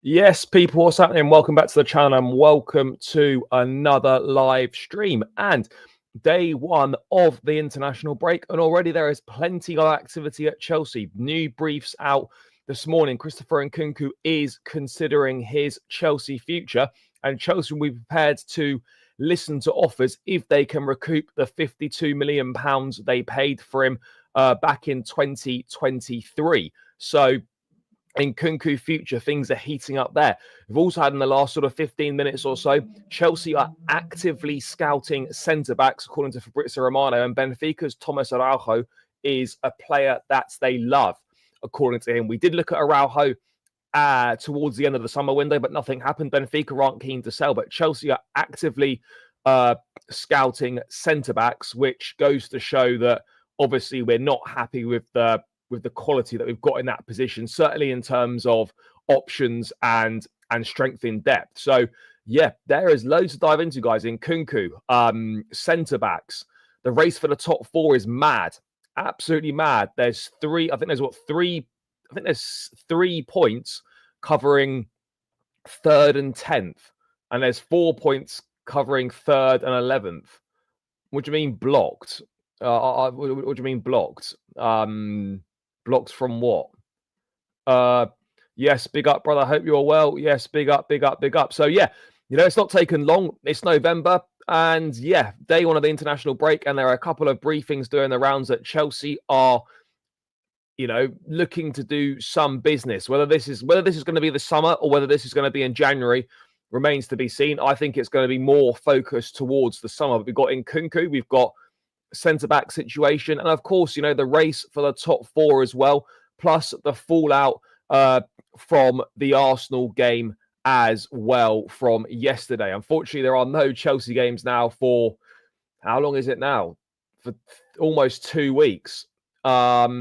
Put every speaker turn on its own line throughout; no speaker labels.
Yes, people, what's happening? Welcome back to the channel and welcome to another live stream and day one of the international break. And already there is plenty of activity at Chelsea. New briefs out this morning. Christopher Nkunku is considering his Chelsea future, and Chelsea will be prepared to listen to offers if they can recoup the £52 million they paid for him back in 2023. So in Nkunku future, things are heating up there. We've also had in the last sort of 15 minutes or so, Chelsea are actively scouting centre-backs, according to Fabrizio Romano, and Benfica's Tomas Araujo is a player that they love, according to him. We did look at Araujo towards the end of the summer window, but nothing happened. Benfica aren't keen to sell, but Chelsea are actively scouting centre-backs, which goes to show that obviously we're not happy with the quality that we've got in that position, certainly in terms of options and strength in depth. So yeah, there is loads to dive into, guys. In Nkunku, centre backs, the race for the top four is mad, absolutely mad. There's three points covering 3rd and 10th, and there's 4 points covering 3rd and 11th. What do you mean blocked? What do you mean blocked? Blocks from what? Yes, big up, brother. Hope you're well. Yes, big up, big up, big up. So yeah, it's not taken long. It's November, and yeah, day one of the international break, and there are a couple of briefings doing the rounds that Chelsea are, looking to do some business. Whether this is going to be the summer or whether this is going to be in January remains to be seen. I think it's going to be more focused towards the summer. We've got Nkunku, we've got centre-back situation, and of course, the race for the top four as well, plus the fallout from the Arsenal game as well from yesterday. Unfortunately, there are no Chelsea games now for, how long is it now? For almost 2 weeks. Yeah,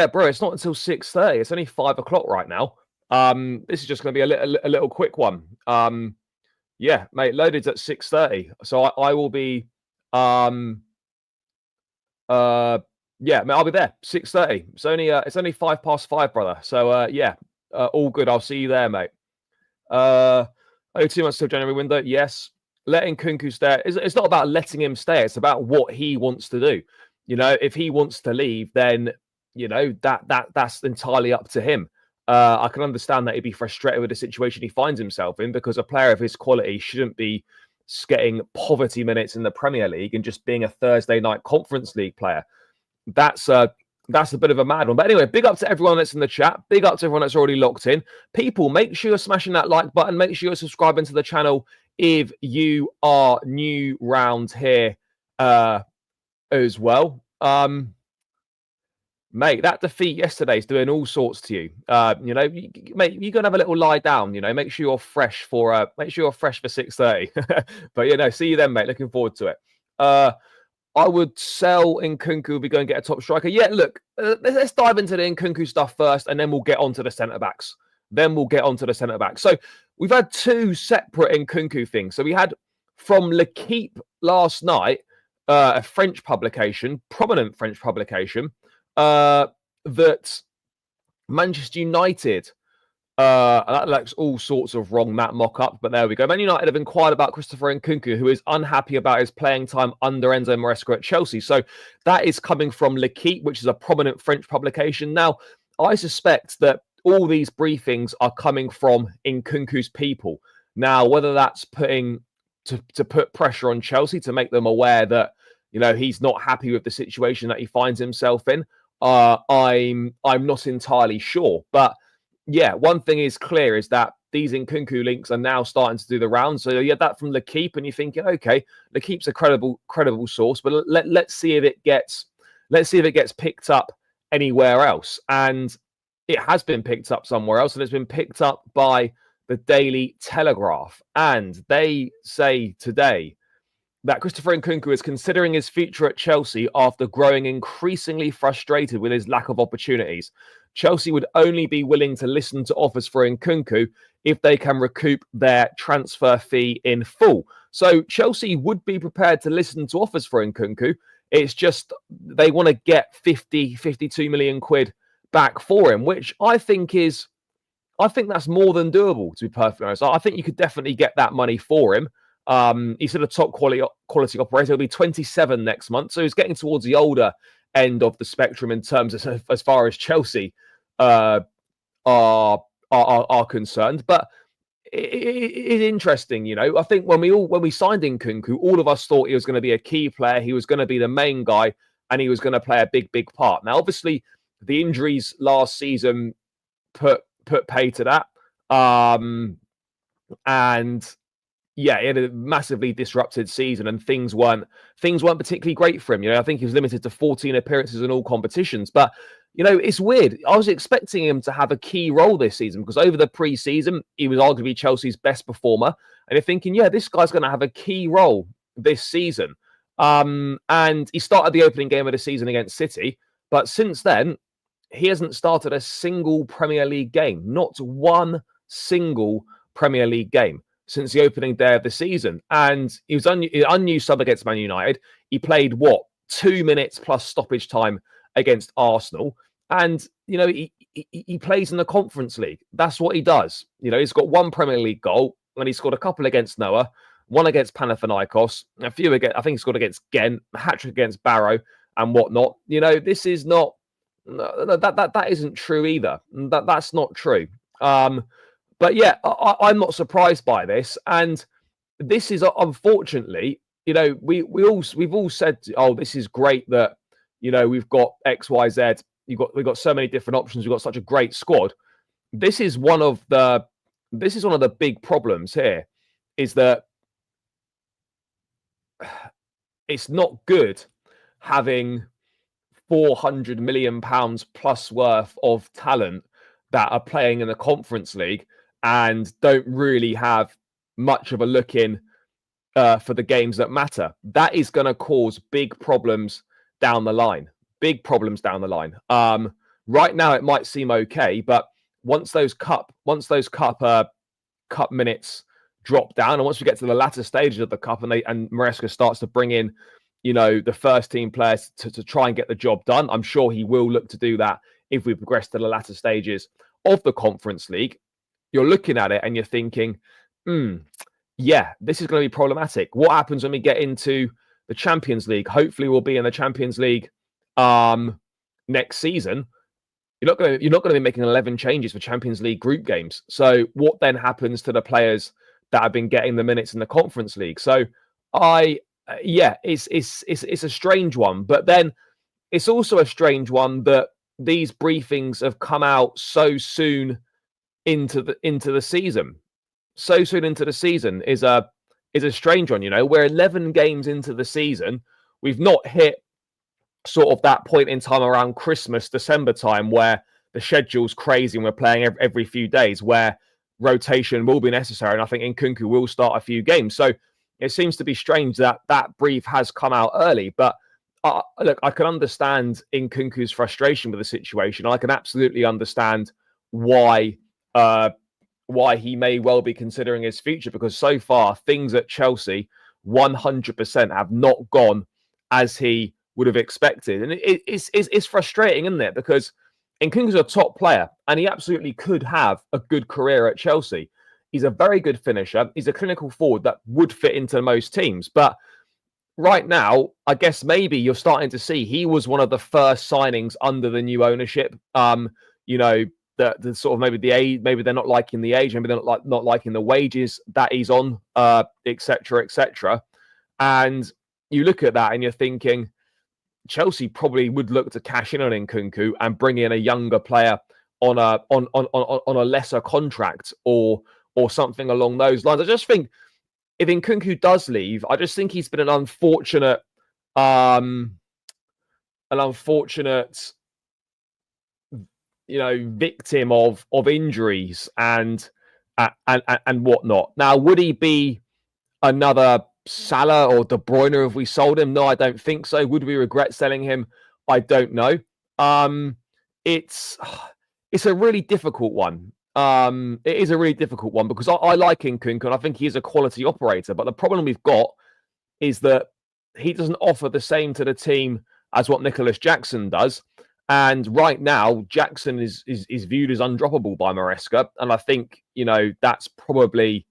bro, it's not until 6:30. It's only 5 o'clock right now. This is just going to be a little quick one. Yeah, mate, loaded's at 6:30, so I will be yeah, mate, I'll be there 6:30. It's only 5:05, brother. So yeah, all good. I'll see you there, mate. Only 2 months till January window. Yes, letting Nkunku stay. It's not about letting him stay. It's about what he wants to do. If he wants to leave, then that's entirely up to him. I can understand that he'd be frustrated with the situation he finds himself in, because a player of his quality shouldn't be getting poverty minutes in the Premier League and just being a Thursday night Conference League player. That's a bit of a mad one. But anyway, big up to everyone that's in the chat. Big up to everyone that's already locked in. People, make sure you're smashing that like button. Make sure you're subscribing to the channel if you are new round here as well. Mate, that defeat yesterday is doing all sorts to you. Mate, you're gonna have a little lie down. Make sure you're fresh for 6:30. But see you then, mate. Looking forward to it. I would sell Nkunku. Be going to get a top striker. Yeah, look, let's dive into the Nkunku stuff first, and then we'll get onto the centre backs. So we've had two separate Nkunku things. So we had from L'Equipe last night, a French publication, prominent French publication, that Manchester United, that looks all sorts of wrong, that mock-up, but there we go. Man United have inquired about Christopher Nkunku, who is unhappy about his playing time under Enzo Maresca at Chelsea. So that is coming from L'Equipe, which is a prominent French publication. Now, I suspect that all these briefings are coming from Nkunku's people. Now, whether that's putting to put pressure on Chelsea to make them aware that he's not happy with the situation that he finds himself in, I'm not entirely sure. But yeah, one thing is clear, is that these Nkunku links are now starting to do the rounds. So you had that from L'Equipe, and you're thinking, okay, L'Equipe's a credible source, but let's see if it gets picked up anywhere else. And it has been picked up somewhere else, and it's been picked up by the Daily Telegraph. And they say today that Christopher Nkunku is considering his future at Chelsea after growing increasingly frustrated with his lack of opportunities. Chelsea would only be willing to listen to offers for Nkunku if they can recoup their transfer fee in full. So Chelsea would be prepared to listen to offers for Nkunku. It's just they want to get 52 million quid back for him, which I think is I think that's more than doable, to be perfectly honest. I think you could definitely get that money for him. He's still a top quality operator. He'll be 27 next month, so he's getting towards the older end of the spectrum in terms of as far as Chelsea are concerned. But it is interesting, you know. I think when we signed Nkunku, all of us thought he was going to be a key player. He was going to be the main guy, and he was going to play a big part. Now, obviously, the injuries last season put pay to that, and yeah, he had a massively disrupted season, and things weren't particularly great for him. You know, I think he was limited to 14 appearances in all competitions, but you know, it's weird. I was expecting him to have a key role this season because over the pre-season, he was arguably Chelsea's best performer. And you're thinking, yeah, this guy's going to have a key role this season. And he started the opening game of the season against City. But since then, he hasn't started a single Premier League game. Not one single Premier League game since the opening day of the season. And he was unused sub against Man United. He played, 2 minutes plus stoppage time against Arsenal, and you know he plays in the Conference League. That's what he does. You know, he's got one Premier League goal, and he scored a couple against Noah, one against Panathinaikos, a few against, I think he scored against Ghent, a hat-trick against Barrow, and whatnot. You know, this is not that isn't true either. That's not true. But yeah, I'm not surprised by this, and this is unfortunately, you know, we've all said, oh, this is great that, you know, we've got X, Y, Z. We've got so many different options. We've got such a great squad. This is one of the big problems here, is that it's not good having £400 million plus worth of talent that are playing in the Conference League and don't really have much of a look in for the games that matter. That is going to cause big problems down the line. Big problems down the line. Right now it might seem okay, but once those cup minutes drop down, and once we get to the latter stages of the cup, and Maresca starts to bring in, you know, the first team players to try and get the job done, I'm sure he will look to do that if we progress to the latter stages of the Conference League. You're looking at it and you're thinking, yeah, this is going to be problematic. What happens when we get into the Champions League? Hopefully we'll be in the Champions League next season. You're not going to be making 11 changes for Champions League group games. So what then happens to the players that have been getting the minutes in the Conference League? So it's a strange one, but then it's also a strange one that these briefings have come out so soon into the season. So soon into the season is a strange one. You know, we're 11 games into the season. We've not hit sort of that point in time around Christmas, December time, where the schedule's crazy and we're playing every few days, where rotation will be necessary. And I think Nkunku will start a few games. So it seems to be strange that that brief has come out early. But look, I can understand Nkunku's frustration with the situation. I can absolutely understand why he may well be considering his future, because so far things at Chelsea 100% have not gone as he would have expected. And it's frustrating, isn't it? Because Nkunku's a top player and he absolutely could have a good career at Chelsea. He's a very good finisher. He's a clinical forward that would fit into most teams. But right now, I guess maybe you're starting to see he was one of the first signings under the new ownership. You know, the sort of maybe the age, maybe they're not liking the age, maybe they're not liking the wages that he's on, etc., etc. And you look at that and you're thinking, Chelsea probably would look to cash in on Nkunku and bring in a younger player on a lesser contract or something along those lines. I just think if Nkunku does leave, I just think he's been an unfortunate victim of injuries and whatnot. Now, would he be another Salah or De Bruyne if we sold him? No, I don't think so. Would we regret selling him? I don't know. It's a really difficult one. It is a really difficult one because I like Nkunku and I think he is a quality operator. But the problem we've got is that he doesn't offer the same to the team as what Nicholas Jackson does. And right now, Jackson is viewed as undroppable by Maresca, and I think that's probably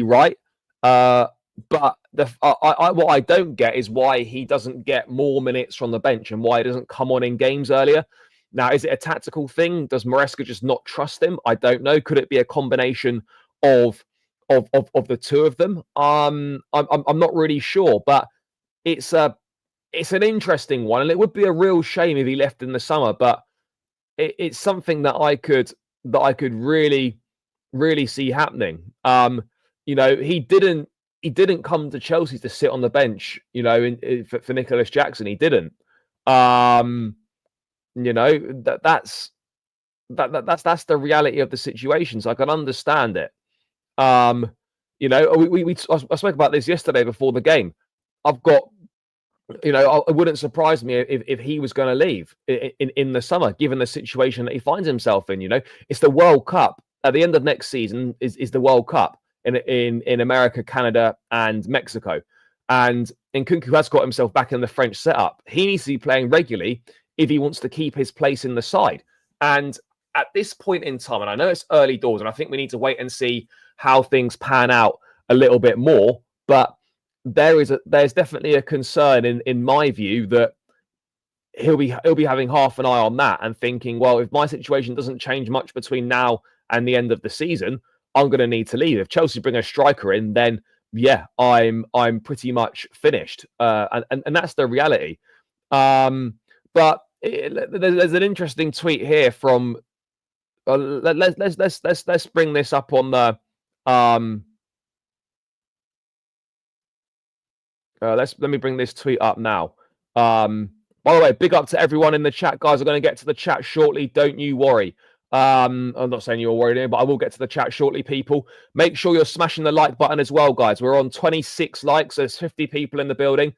right. But what I don't get is why he doesn't get more minutes from the bench and why he doesn't come on in games earlier. Now, is it a tactical thing? Does Maresca just not trust him? I don't know. Could it be a combination of the two of them? I'm not really sure, but it's an interesting one, and it would be a real shame if he left in the summer. But it's something that I could really see happening. He didn't come to Chelsea to sit on the bench, for Nicholas Jackson. He didn't. That's the reality of the situation. So I can understand it. I spoke about this yesterday before the game. I've got, it wouldn't surprise me if he was going to leave in the summer, given the situation that he finds himself in. It's the World Cup. At the end of next season is the World Cup in America, Canada, and Mexico. And Nkunku has got himself back in the French setup. He needs to be playing regularly if he wants to keep his place in the side. And at this point in time, and I know it's early doors, and I think we need to wait and see how things pan out a little bit more, but there's definitely a concern in my view that he'll be having half an eye on that and thinking, well, if my situation doesn't change much between now and the end of the season, I'm going to need to leave. If Chelsea bring a striker in, then yeah, I'm pretty much finished, and that's the reality. But there's an interesting tweet here from. Let's bring this up on the. Let me bring this tweet up now. By the way, big up to everyone in the chat, guys. I'm going to get to the chat shortly. Don't you worry. I'm not saying you're worried, but I will get to the chat shortly, people. Make sure you're smashing the like button as well, guys. We're on 26 likes. There's 50 people in the building.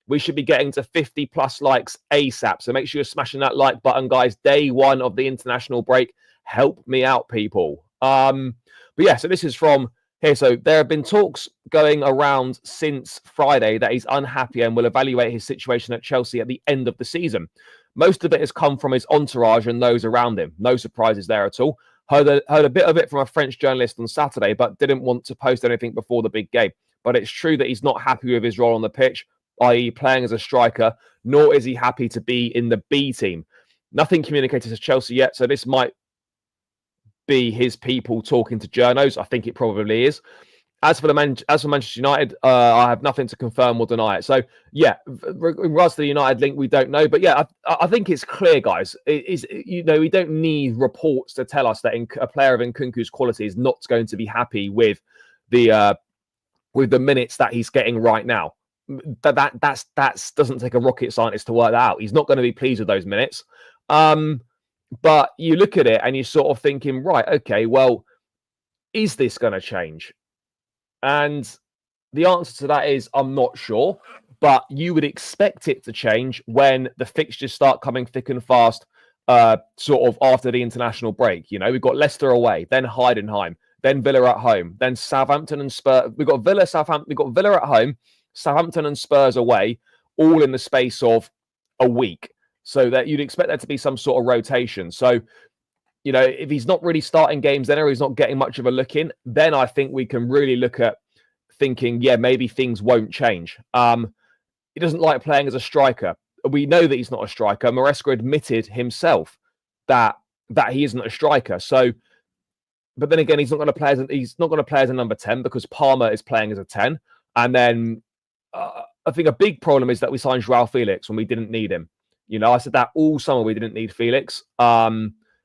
We should be getting to 50 plus likes ASAP. So make sure you're smashing that like button, guys. Day one of the international break. Help me out, people. But yeah, so this is from here. So there have been talks going around since Friday that he's unhappy and will evaluate his situation at Chelsea at the end of the season. Most of it has come from his entourage and those around him. No surprises there at all. Heard a bit of it from a French journalist on Saturday, but didn't want to post anything before the big game. But it's true that he's not happy with his role on the pitch, i.e. playing as a striker, nor is he happy to be in the B team. Nothing communicated to Chelsea yet, so this might be his people talking to journos. I think it probably is. As for Manchester United, I have nothing to confirm or deny it. So, yeah, in regards to the United link, we don't know. But, yeah, I think it's clear, guys. We don't need reports to tell us that a player of Nkunku's quality is not going to be happy with the minutes that he's getting right now. That doesn't take a rocket scientist to work that out. He's not going to be pleased with those minutes. But you look at it and you're sort of thinking, right, okay, well, is this going to change? And the answer to that is, I'm not sure, but you would expect it to change when the fixtures start coming thick and fast, sort of after the international break. We've got Leicester away, then Heidenheim, then Villa at home, then Southampton and Spurs. We've got Villa at home, Southampton and Spurs away, all in the space of a week. So that you'd expect there to be some sort of rotation. So, if he's not really starting games then, or he's not getting much of a look in, then I think we can really look at thinking, yeah, maybe things won't change. He doesn't like playing as a striker. We know that he's not a striker. Maresca admitted himself that he isn't a striker. So, but then again, he's not going to play as a number 10 because Palmer is playing as a 10. And then I think a big problem is that we signed Joao Felix when we didn't need him. I said that all summer we didn't need Felix.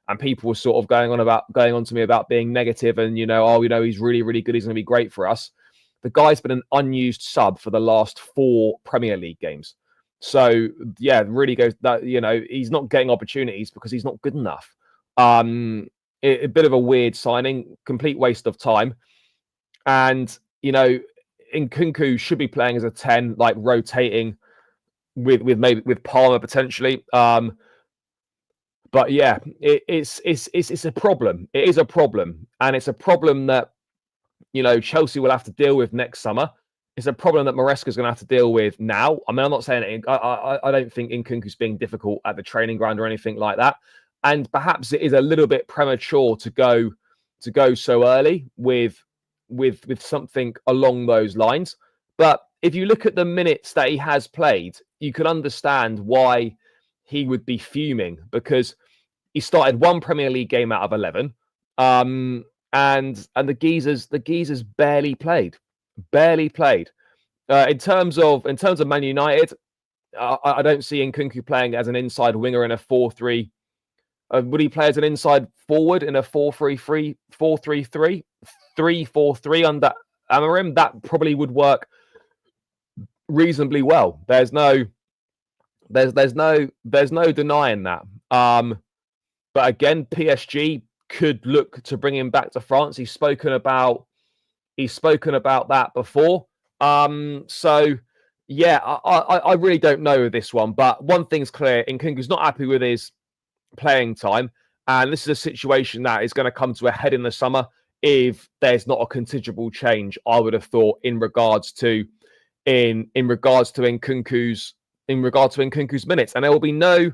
And people were sort of going on to me about being negative and, he's really, really good. He's going to be great for us. The guy's been an unused sub for the last 4 Premier League games. So, yeah, it really goes that, he's not getting opportunities because he's not good enough. A bit of a weird signing, complete waste of time. And, Nkunku should be playing as a 10, like rotating with Palmer potentially. But yeah, it's a problem. It is a problem, and it's a problem that Chelsea will have to deal with next summer it's a problem that Maresca's going to have to deal with now. I mean, I'm not saying I don't think Nkunku's being difficult at the training ground or anything like that. And perhaps it is a little bit premature to go so early with something along those lines. But if you look at the minutes that he has played, you can understand why he would be fuming, because he started one Premier League game out of 11, and the geezers barely played. In terms of Man United, I don't see Nkunku playing as an inside winger in a 4-3. Would he play as an inside forward in a 4-3-3, 4-3-3, 3-4-3 under Amorim? That probably would work reasonably well. There's no denying that. But again, PSG could look to bring him back to France. He's spoken about that before. So yeah, I really don't know this one. But one thing's clear: Nkunku's not happy with his playing time, and this is a situation that is going to come to a head in the summer if there's not a considerable change. I would have thought in regards to Nkunku's minutes, and there will be no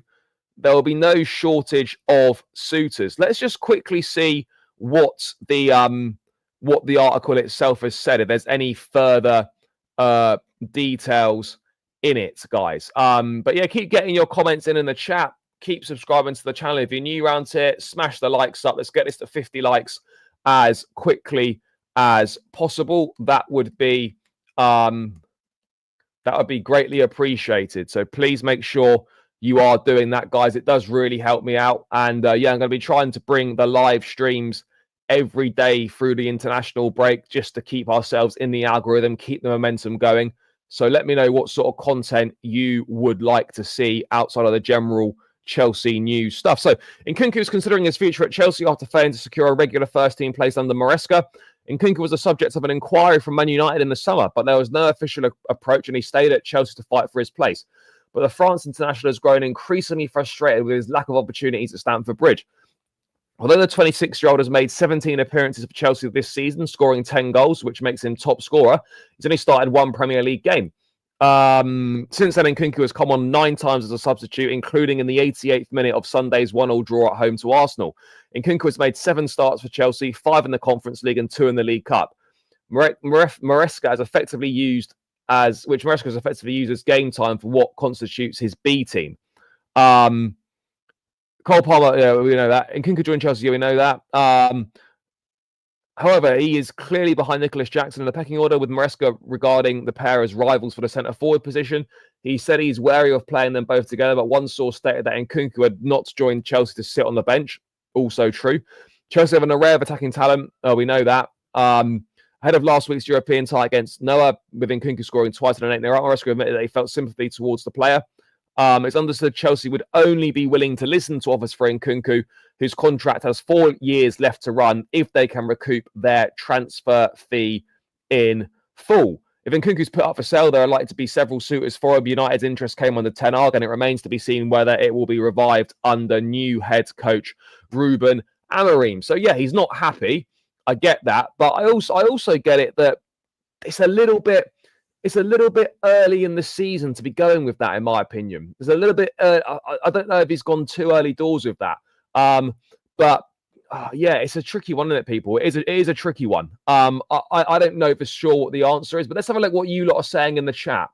shortage of suitors. Let's just quickly see what the article itself has said, if there's any further details in it, guys. But yeah, keep getting your comments in the chat. Keep subscribing to the channel if you're new around here. Smash the likes up. Let's get this to 50 likes as quickly as possible. That would be greatly appreciated. So please make sure you are doing that, guys. It does really help me out. And yeah, I'm going to be trying to bring the live streams every day through the international break, just to keep ourselves in the algorithm, keep the momentum going. So let me know what sort of content you would like to see outside of the general Chelsea news stuff. So Nkunku is considering his future at Chelsea after failing to secure a regular first-team place under Maresca. Nkunku was the subject of an inquiry from Man United in the summer, but there was no official approach, and he stayed at Chelsea to fight for his place. But the France international has grown increasingly frustrated with his lack of opportunities at Stamford Bridge. Although the 26-year-old has made 17 appearances for Chelsea this season, scoring 10 goals, which makes him top scorer, he's only started one Premier League game. Since then, Nkunku has come on 9 times as a substitute, including in the 88th minute of Sunday's 1-1 draw at home to Arsenal. Nkunku has made 7 starts for Chelsea, 5 in the Conference League and 2 in the League Cup. Maresca has effectively used as game time for what constitutes his B team. Cole Palmer, yeah, we know that. Nkunku joined Chelsea, yeah, we know that. However, he is clearly behind Nicholas Jackson in the pecking order, with Maresca regarding the pair as rivals for the centre-forward position. He said he's wary of playing them both together, but one source stated that Nkunku had not joined Chelsea to sit on the bench. Also true. Chelsea have an array of attacking talent. We know that. Ahead of last week's European tie against Noah, with Nkunku scoring twice in an 8-0 out, Maresca admitted that he felt sympathy towards the player. It's understood Chelsea would only be willing to listen to offers for Nkunku, whose contract has 4 years left to run, if they can recoup their transfer fee in full. If Nkunku's put up for sale, there are likely to be several suitors for him. United's interest came on the Ten Hag, and it remains to be seen whether it will be revived under new head coach Ruben Amorim. So yeah, he's not happy. I get that, but I also get it that it's a little bit early in the season to be going with that, in my opinion. It's a little bit. I don't know if he's gone too early doors with that. But yeah, it's a tricky one, isn't it, people? It is a tricky one. I don't know for sure what the answer is, but let's have a look what you lot are saying in the chat.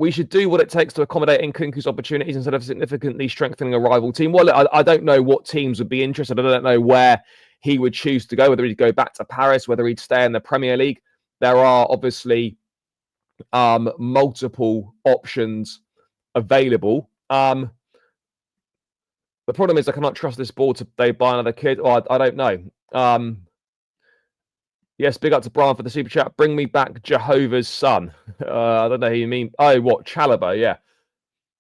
We should do what it takes to accommodate Nkunku's opportunities instead of significantly strengthening a rival team. Well, I don't know what teams would be interested. I don't know where he would choose to go, whether he'd go back to Paris, whether he'd stay in the Premier League. There are obviously multiple options available. The problem is I cannot trust this board to they buy another kid. Or I don't know. Yes, big up to Brian for the super chat. Bring me back Jehovah's Son. I don't know who you mean. Oh, what? Chalobah, yeah.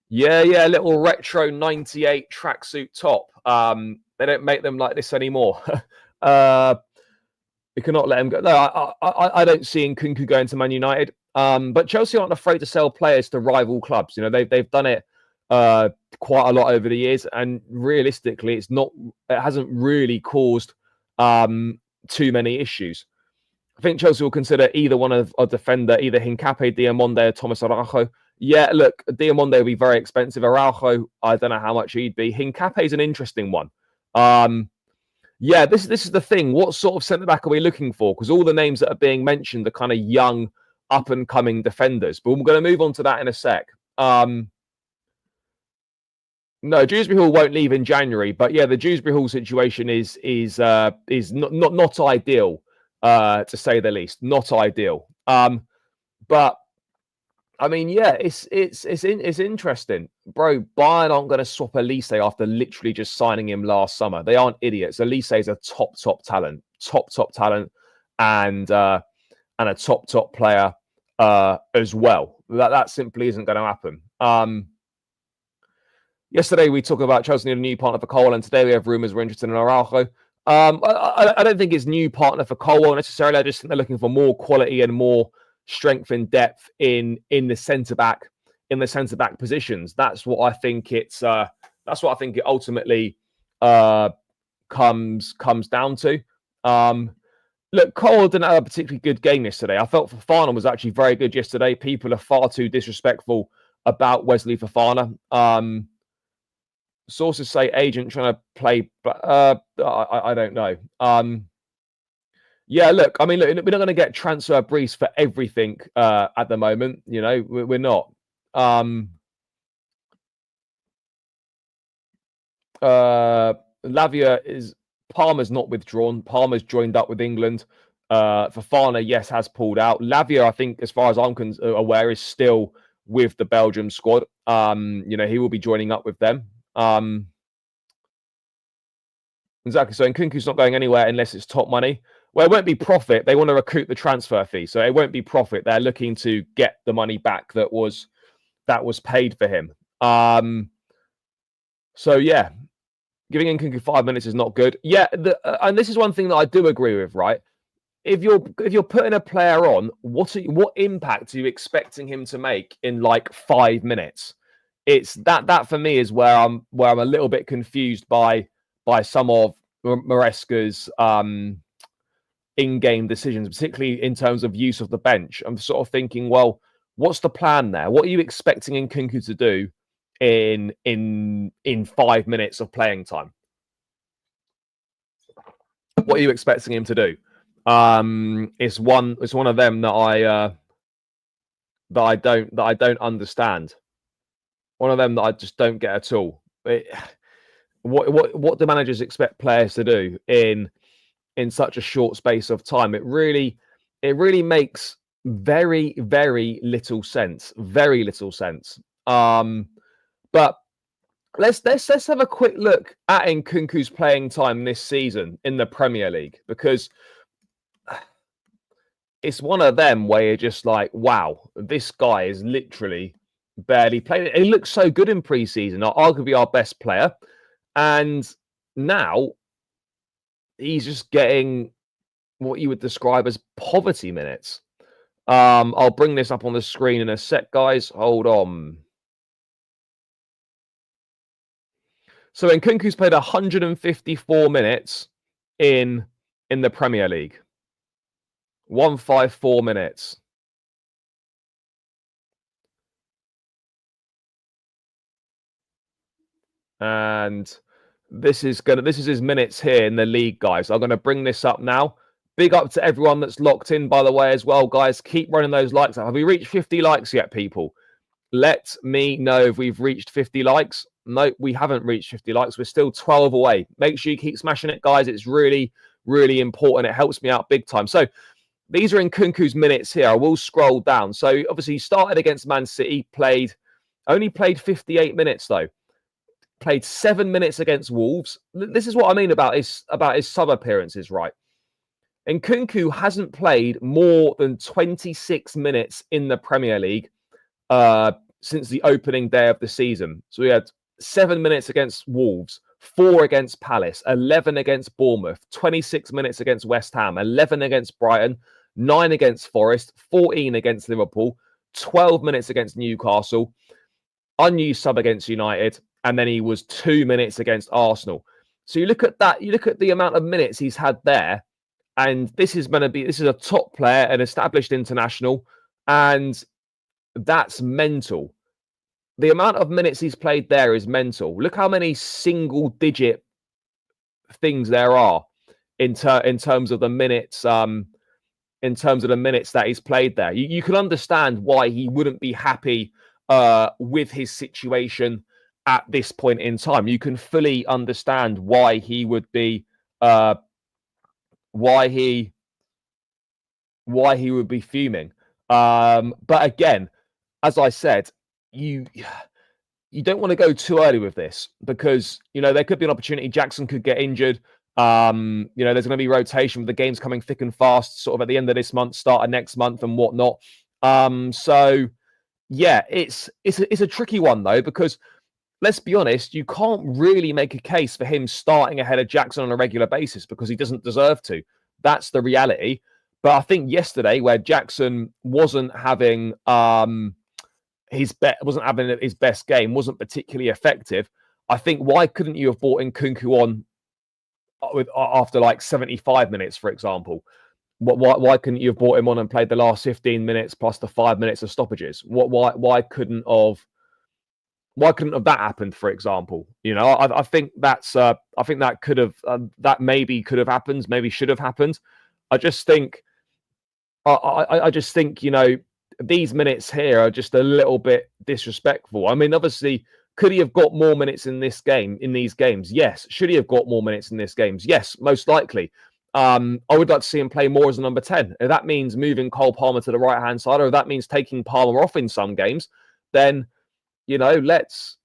Yeah, little retro 98 tracksuit top. They don't make them like this anymore. We cannot let him go. No, I don't see Nkunku going to Man United. But Chelsea aren't afraid to sell players to rival clubs. You know, they've done it quite a lot over the years, and realistically, it hasn't really caused too many issues. I think Chelsea will consider either one of a defender, either Hincapié, Diamonde, or Tomas Araujo. Yeah, look, Diamonde will be very expensive. Araujo, I don't know how much he'd be. Hincapié is an interesting one. Yeah, this is the thing. What sort of centre back are we looking for? Because all the names that are being mentioned are kind of young, up and coming defenders. But we're going to move on to that in a sec. No, Dewsbury Hall won't leave in January, but yeah, the Dewsbury Hall situation is not ideal, to say the least. Not ideal. But I mean, yeah, it's interesting, bro. Bayern aren't going to swap Elise after literally just signing him last summer. They aren't idiots. Elise is a top talent, and a top player as well. That simply isn't going to happen. Yesterday, we talked about Chelsea need a new partner for Colwell, and today we have rumours we're interested in Araujo. I don't think it's new partner for Colwell necessarily. I just think they're looking for more quality and more strength and depth in the centre back positions. That's what I think it's. That's what I think it ultimately comes down to. Look, Colwell didn't have a particularly good game yesterday. I felt Fofana was actually very good yesterday. People are far too disrespectful about Wesley Fofana. Sources say agent trying to play, but I don't know. Yeah, look, I mean, look, we're not going to get transfer briefs for everything at the moment. You know, we're not. Lavia is Palmer's not withdrawn. Palmer's joined up with England. Fofana, yes, has pulled out. Lavia, I think, as far as I'm aware, is still with the Belgium squad. You know, he will be joining up with them. Exactly. So Nkunku's not going anywhere unless it's top money. Well, it won't be profit. They want to recoup the transfer fee, so it won't be profit. They're looking to get the money back that was paid for him. So yeah, giving Nkunku 5 minutes is not good. Yeah, and this is one thing that I do agree with. Right, if you're putting a player on, what impact are you expecting him to make in like 5 minutes? It's that for me is where I'm a little bit confused by some of Maresca's in-game decisions, particularly in terms of use of the bench. I'm sort of thinking, well, what's the plan there? What are you expecting Nkunku to do in 5 minutes of playing time? What are you expecting him to do? It's one of them that I don't understand. One of them that I just don't get at all. What do managers expect players to do in such a short space of time? It really makes very, very little sense. Very little sense. But let's have a quick look at Nkunku's playing time this season in the Premier League, because it's one of them where you're just like, wow, this guy is literally barely played. He looked so good in pre-season, arguably our best player, and now he's just getting what you would describe as poverty minutes. I'll bring this up on the screen in a sec, guys. Hold on. So Nkunku's played 154 minutes in the Premier League. 154 minutes. And this is his minutes here in the league, guys. I'm going to bring this up now. Big up to everyone that's locked in, by the way, as well, guys. Keep running those likes up. Have we reached 50 likes yet, people? Let me know if we've reached 50 likes. No, we haven't reached 50 likes. We're still 12 away. Make sure you keep smashing it, guys. It's really, really important. It helps me out big time. So these are Nkunku's minutes here. I will scroll down. So obviously he started against Man City, only played 58 minutes though. Played 7 minutes against Wolves. This is what I mean about his sub appearances, right? Nkunku hasn't played more than 26 minutes in the Premier League since the opening day of the season. So we had 7 minutes against Wolves, 4 against Palace, 11 against Bournemouth, 26 minutes against West Ham, 11 against Brighton, 9 against Forest, 14 against Liverpool, 12 minutes against Newcastle, unused sub against United, and then he was 2 minutes against Arsenal. So you look at that, you look at the amount of minutes he's had there, And this is a top player, an established international, and that's mental. The amount of minutes he's played there is mental. Look how many single-digit things there are in terms of the minutes. In terms of the minutes that he's played there, you can understand why he wouldn't be happy with his situation at this point in time. You can fully understand why he would be why he would be fuming. But again, as I said, you don't want to go too early with this because there could be an opportunity. Jackson could get injured. There's going to be rotation with the games coming thick and fast, sort of at the end of this month, start of next month, and whatnot. So yeah, it's a tricky one though, because let's be honest, you can't really make a case for him starting ahead of Jackson on a regular basis because he doesn't deserve to. That's the reality. But I think yesterday, where Jackson wasn't having his best game, wasn't particularly effective. I think why couldn't you have brought Nkunku on after like 75 minutes, for example? Why couldn't you have brought him on and played the last 15 minutes plus the 5 minutes of stoppages? Why couldn't that happened, for example? I think that could have that maybe could have happened, maybe should have happened. I just think these minutes here are just a little bit disrespectful. I mean, obviously, could he have got more minutes in these games? Yes. Should he have got more minutes in these games? Yes, most likely. I would like to see him play more as a number 10. If that means moving Cole Palmer to the right-hand side, or if that means taking Palmer off in some games, then, let's...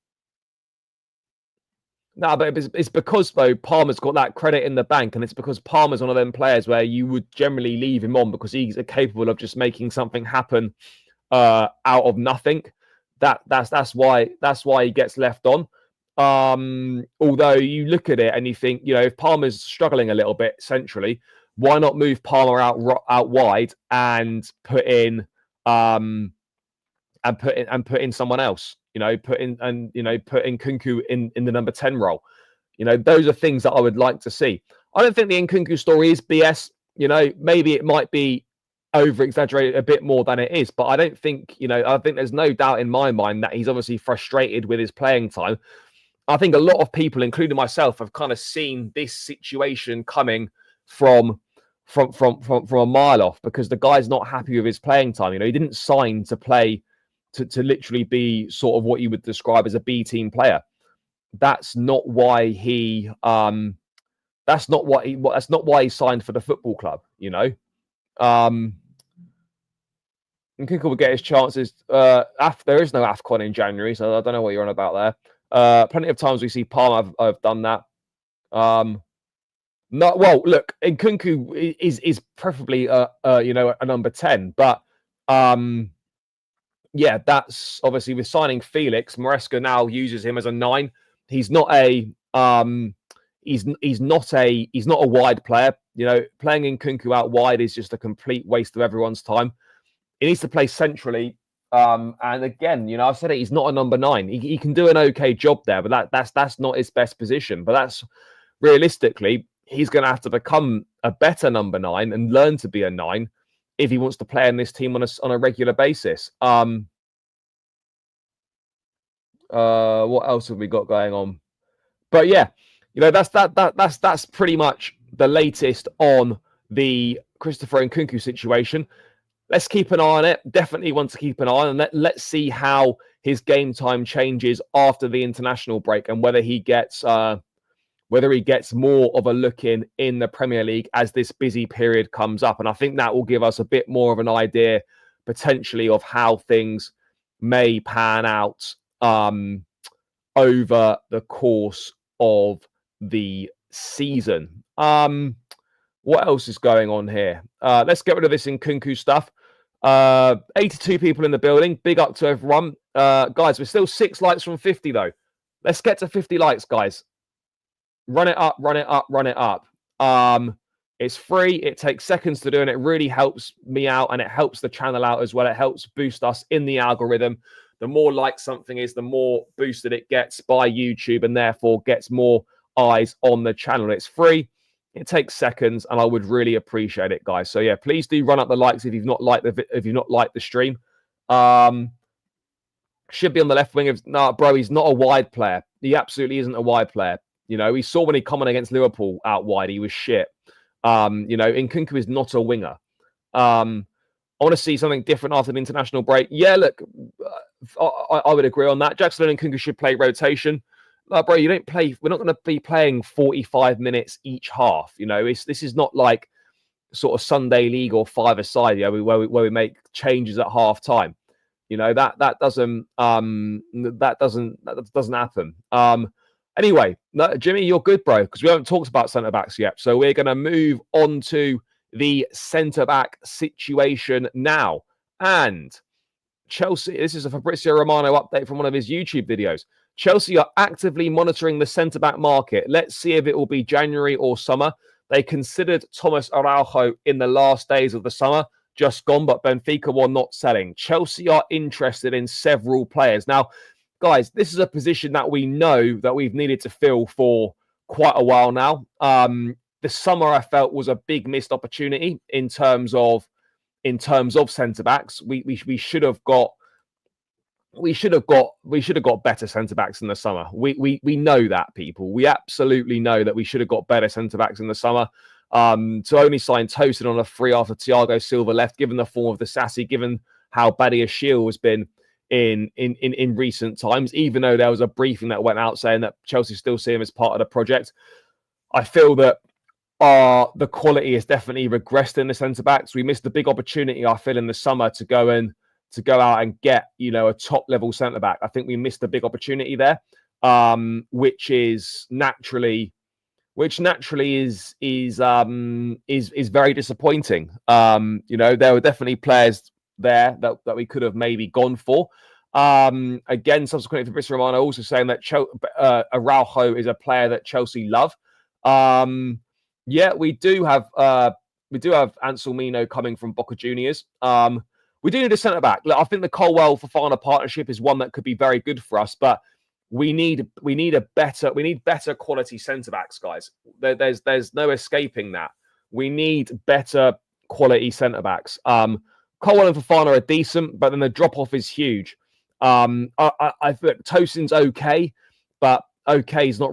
No, but it's because, though, Palmer's got that credit in the bank, and it's because Palmer's one of them players where you would generally leave him on because he's capable of just making something happen out of nothing. That's why he gets left on. Although you look at it and you think, if Palmer's struggling a little bit centrally, why not move Palmer out wide and put in someone else? Put in Nkunku in the number 10 role. Those are things that I would like to see. I don't think the Nkunku story is BS. Maybe it might be over-exaggerated a bit more than it is, but I don't think, I think there's no doubt in my mind that he's obviously frustrated with his playing time. I think a lot of people, including myself, have kind of seen this situation coming from a mile off because the guy's not happy with his playing time. He didn't sign to play to literally be sort of what you would describe as a B team player. That's not why he signed for the football club. Nkunku will get his chances. There is no AFCON in January, so I don't know what you're on about there. Plenty of times we see Palmer have done that. Look, Nkunku is preferably a number 10, but yeah, that's obviously with signing Felix. Maresca now uses him as a 9. He's not a he's not a wide player. Playing Nkunku out wide is just a complete waste of everyone's time. He needs to play centrally. And again, I've said it, he's not a number 9. He can do an okay job there, but that's not his best position. But that's realistically, he's going to have to become a better number 9 and learn to be a 9 if he wants to play in this team on a regular basis. What else have we got going on? But yeah, that's pretty much the latest on the Christopher Nkunku situation. Let's keep an eye on it. Definitely want to keep an eye on it. Let's see how his game time changes after the international break and whether he gets more of a look in the Premier League as this busy period comes up. And I think that will give us a bit more of an idea potentially of how things may pan out over the course of the season. What else is going on here? Let's get rid of this Nkunku stuff. 82 people in the building. Big up to everyone. Guys, we're still 6 likes from 50 though. Let's get to 50 likes, guys. Run it up, run it up, run it up. It's free. It takes seconds to do, and it really helps me out, and it helps the channel out as well. It helps boost us in the algorithm. The more likes something is, the more boosted it gets by YouTube, and therefore gets more eyes on the channel. It's free. It takes seconds, and I would really appreciate it, guys. So yeah, please do run up the likes if you've not liked the stream. Should be on the left wing. No, bro, he's not a wide player. He absolutely isn't a wide player. You know, we saw when he come on against Liverpool out wide, he was shit. You know, Nkunku is not a winger. I want to see something different after the international break. Yeah, look, I would agree on that. Jackson and Nkunku should play rotation. Bro, you don't play. We're not going to be playing 45 minutes each half. You know, this is not like sort of Sunday league or five-a-side, you know, where we make changes at half time. You know, that doesn't happen. Anyway, no, Jimmy, you're good, bro, because we haven't talked about centre backs yet. So we're going to move on to the centre back situation now. And Chelsea, this is a Fabrizio Romano update from one of his YouTube videos. Chelsea are actively monitoring the centre back market. Let's see if it will be January or summer. They considered Tomas Araujo in the last days of the summer, just gone, but Benfica were not selling. Chelsea are interested in several players. Now, guys, this is a position that we know that we've needed to fill for quite a while now. The summer I felt was a big missed opportunity in terms of centre backs. We should have got better centre backs in the summer. We know that, people. We absolutely know that we should have got better centre backs in the summer. To only sign Tosin on a free after Thiago Silva left, given the form of the Sassy, given how Badiashile has been in recent times, even though there was a briefing that went out saying that Chelsea still see him as part of the project. I feel that the quality has definitely regressed in the centre backs. We missed the big opportunity, I feel, in the summer to go out and get, you know, a top level centre back. I think we missed a big opportunity there, which naturally is very disappointing. You know, there were definitely players there that we could have maybe gone for. Again, subsequently, Fabrizio Romano also saying that Araujo is a player that Chelsea love. Yeah, we do have Anselmino coming from Boca Juniors. We do need a centre back. Look, I think the Colwell-Fofana partnership is one that could be very good for us, but we need better quality centre backs, guys. There's no escaping that. We need better quality centre backs. Colwell and Fofana are decent, but then the drop off is huge. I think Tosin's okay, but okay doesn't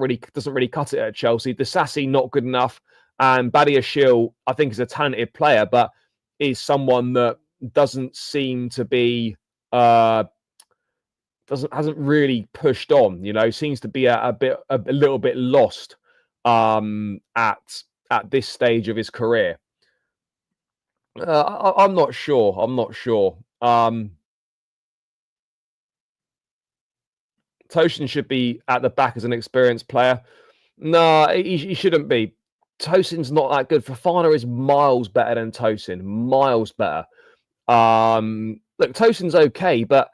really cut it at Chelsea. The Sassy not good enough, and Badiashile I think is a talented player, but is someone that doesn't seem to be hasn't really pushed on. You know, seems to be a little bit lost at this stage of his career. I'm not sure. Tosin should be at the back as an experienced player. No, he shouldn't be. Tosin's not that good. Fofana is miles better than Tosin. Miles better. Look, Tosin's okay, but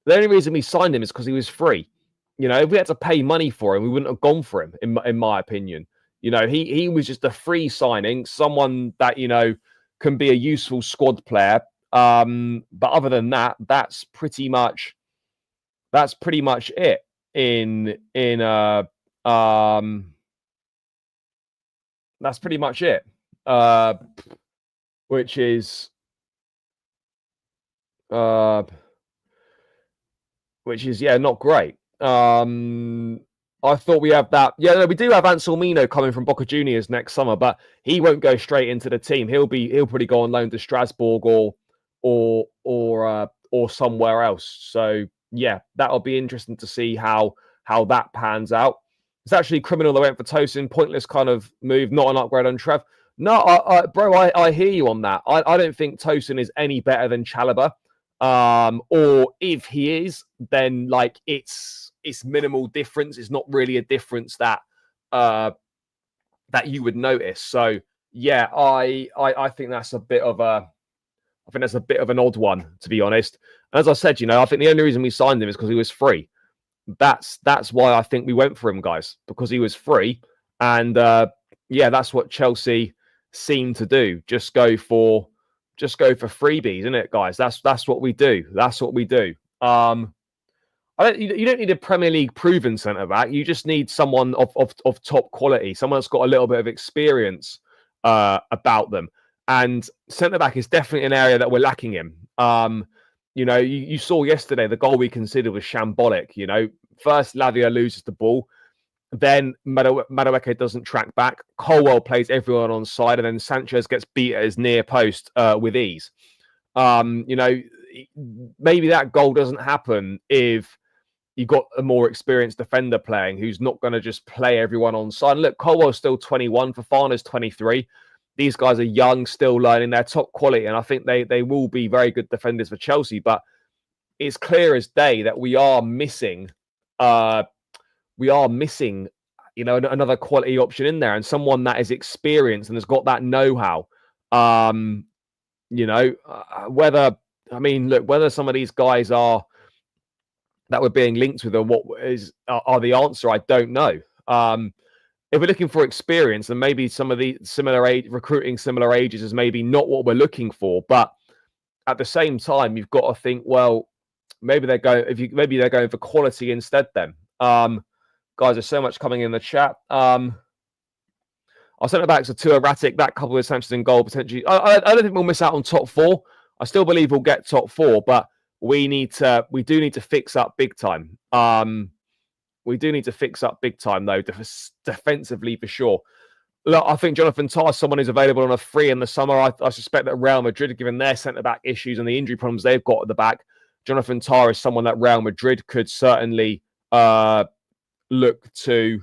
the only reason we signed him is because he was free. You know, if we had to pay money for him, we wouldn't have gone for him, in my opinion. You know, he was just a free signing, someone that, you know, can be a useful squad player. But other than that, that's pretty much it that's pretty much it. Which is yeah, not great. I thought we have that. Yeah, no, we do have Anselmino coming from Boca Juniors next summer, but he won't go straight into the team. He'll probably go on loan to Strasbourg or somewhere else. So yeah, that'll be interesting to see how that pans out. It's actually criminal they went for Tosin. Pointless kind of move, not an upgrade on Trev. No, I hear you on that. I don't think Tosin is any better than Chalobah. Or if he is, then like it's minimal difference. It's not really a difference that you would notice. So yeah, I think that's a bit of an odd one, to be honest. And as I said, you know, I think the only reason we signed him is because he was free. That's why I think we went for him, guys, because he was free. And yeah, that's what Chelsea seem to do. Just go for freebies, isn't it, guys? That's what we do. That's what we do. You don't need a Premier League proven centre back. You just need someone of top quality, someone that's got a little bit of experience about them. And centre back is definitely an area that we're lacking in. You saw yesterday the goal we considered was shambolic. First Lavia loses the ball, then Madueke doesn't track back. Colwell plays everyone on side, and then Sanchez gets beat at his near post with ease. Maybe that goal doesn't happen if you've got a more experienced defender playing who's not going to just play everyone on side. Look, Colwell's still 21, Fofana's 23. These guys are young, still learning. They're top quality, and I think they will be very good defenders for Chelsea. But it's clear as day that we are missing, another quality option in there, and someone that is experienced and has got that know-how. Whether some of these guys are that we're being linked with, or what are the answer, I don't know. If we're looking for experience, then maybe some of the recruiting similar ages is maybe not what we're looking for. But at the same time, you've got to think, well, maybe they're going for quality instead. Then, guys, there's so much coming in the chat. Our centre backs are too erratic. That coupled with Sanchez in goal potentially. I don't think we'll miss out on top four. I still believe we'll get top four, but we do need to fix up big time. We do need to fix up big time, though, defensively for sure. Look, I think Jonathan Tah is someone who's available on a free in the summer. I suspect that Real Madrid, given their centre-back issues and the injury problems they've got at the back, Jonathan Tah is someone that Real Madrid could certainly look to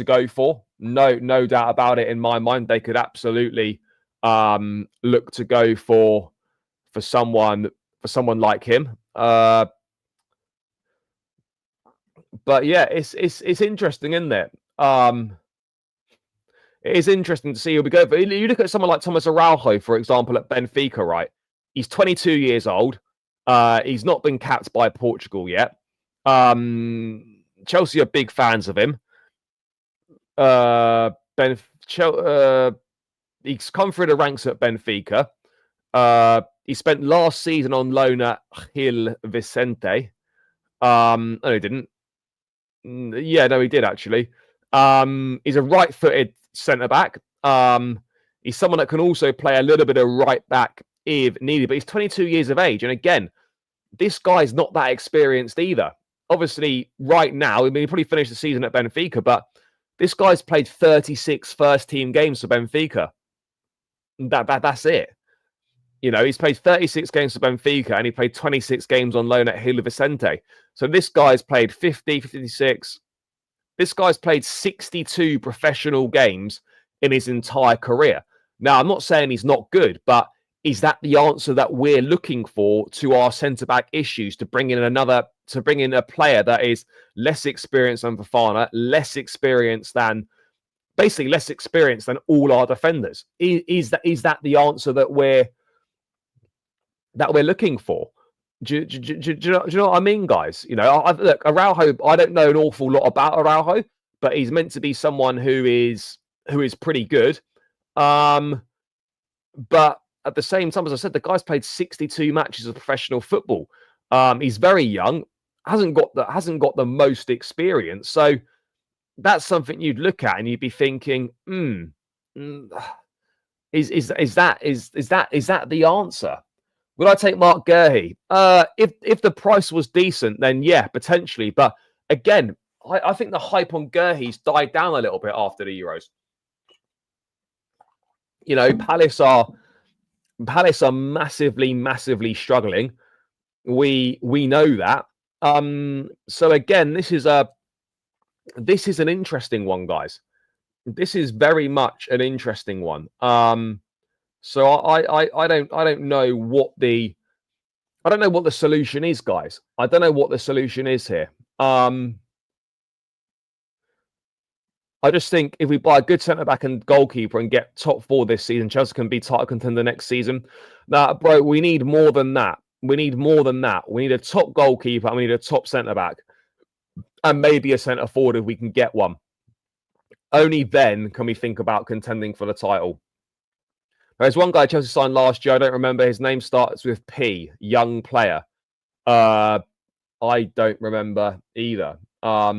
go for. No doubt about it in my mind. They could absolutely look to go for someone like him. But yeah, it's interesting, isn't it? It is interesting to see who we go. But you look at someone like Tomas Araujo, for example, at Benfica, right? He's 22 years old. He's not been capped by Portugal yet. Chelsea are big fans of him. He's come through the ranks at Benfica. He spent last season on loan at Gil Vicente. No, he didn't. Yeah, no, he did actually. He's a right-footed centre-back. He's someone that can also play a little bit of right-back if needed, but he's 22 years of age. And again, this guy's not that experienced either. Obviously, right now, he probably finished the season at Benfica, but this guy's played 36 first-team games for Benfica. That's it. He's played 36 games for Benfica and he played 26 games on loan at Gil Vicente. So this guy's played 56. This guy's played 62 professional games in his entire career. Now, I'm not saying he's not good, but is that the answer that we're looking for to our centre-back issues, to bring in a player that is less experienced than Fofana, less experienced than all our defenders? Is that the answer that we're looking for? Do you know what I mean, guys? Look, Araujo, I don't know an awful lot about Araujo, but he's meant to be someone who is pretty good. But at the same time, as I said, the guy's played 62 matches of professional football. He's very young, hasn't got the most experience. So that's something you'd look at and you'd be thinking, is that the answer? Would I take Mark Guehi? If the price was decent, then yeah, potentially. But again, I think the hype on Guehi's died down a little bit after the Euros. Palace are massively struggling. We know that. So again, this is an interesting one, guys. This is very much an interesting one. So I don't know what the solution is, guys. I don't know what the solution is here. I just think if we buy a good centre-back and goalkeeper and get top four this season, Chelsea can be title contender next season. Now, bro, we need more than that. We need a top goalkeeper and we need a top centre-back. And maybe a centre-forward if we can get one. Only then can we think about contending for the title. There's one guy Chelsea signed last year. I don't remember. His name starts with P. Young player. I don't remember either. Yeah,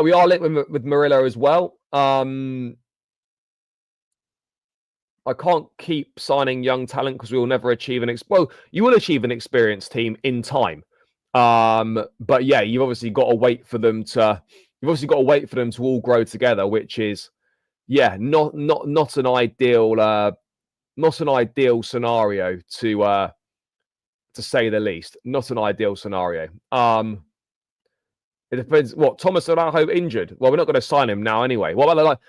we are linked with Murillo as well. I can't keep signing young talent because we will never achieve well, you will achieve an experienced team in time. But yeah, you've obviously got to wait for them to all grow together, which is not an ideal scenario to say the least. Not an ideal scenario. It depends. What, Tomas Araujo injured? Well, we're not going to sign him now anyway. What about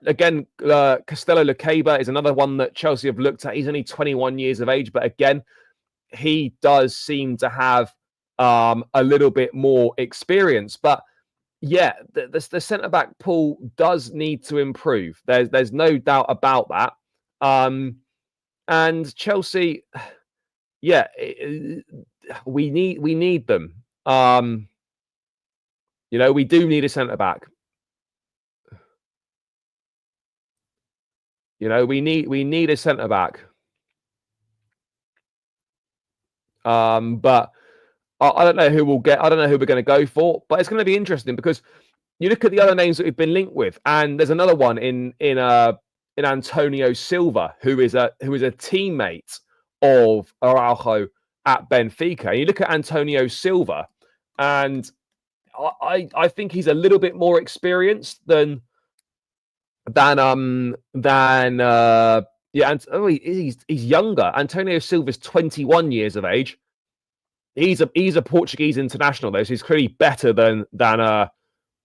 again, Castello Luqueba is another one that Chelsea have looked at. He's only 21 years of age, but again, he does seem to have a little bit more experience. But yeah, the centre back pool does need to improve. There's no doubt about that. And Chelsea, yeah, we need them. We do need a centre back. We need a centre back. But I don't know who we'll get. I don't know who we're going to go for. But it's going to be interesting because you look at the other names that we've been linked with, and there's another one in Antonio Silva, who is a teammate of Araujo at Benfica. And you look at Antonio Silva, and I think he's a little bit more experienced than he's younger. Antonio Silva's 21 years of age. He's a Portuguese international though, so he's clearly better than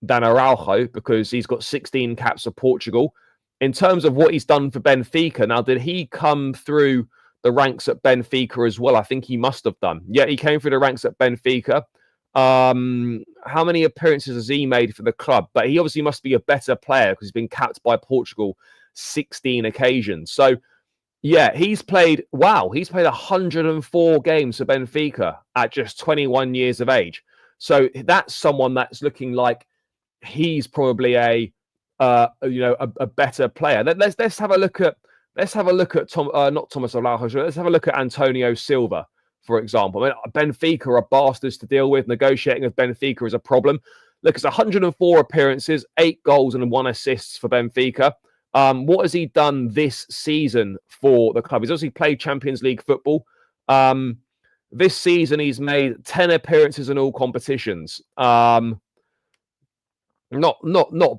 Araujo because he's got 16 caps for Portugal. In terms of what he's done for Benfica, now did he come through the ranks at Benfica as well? I think he must have done. Yeah, he came through the ranks at Benfica. How many appearances has he made for the club? But he obviously must be a better player because he's been capped by Portugal 16 occasions. So yeah, he's played 104 games for Benfica at just 21 years of age. So that's someone that's looking like he's probably a better player. Let's have a look at not Tomas Araujo. Let's have a look at Antonio Silva, for example. I mean, Benfica are bastards to deal with. Negotiating with Benfica is a problem. Look, it's 104 appearances, 8 goals and 1 assist for Benfica. What has he done this season for the club? He's obviously played Champions League football. This season, he's made 10 appearances in all competitions. Not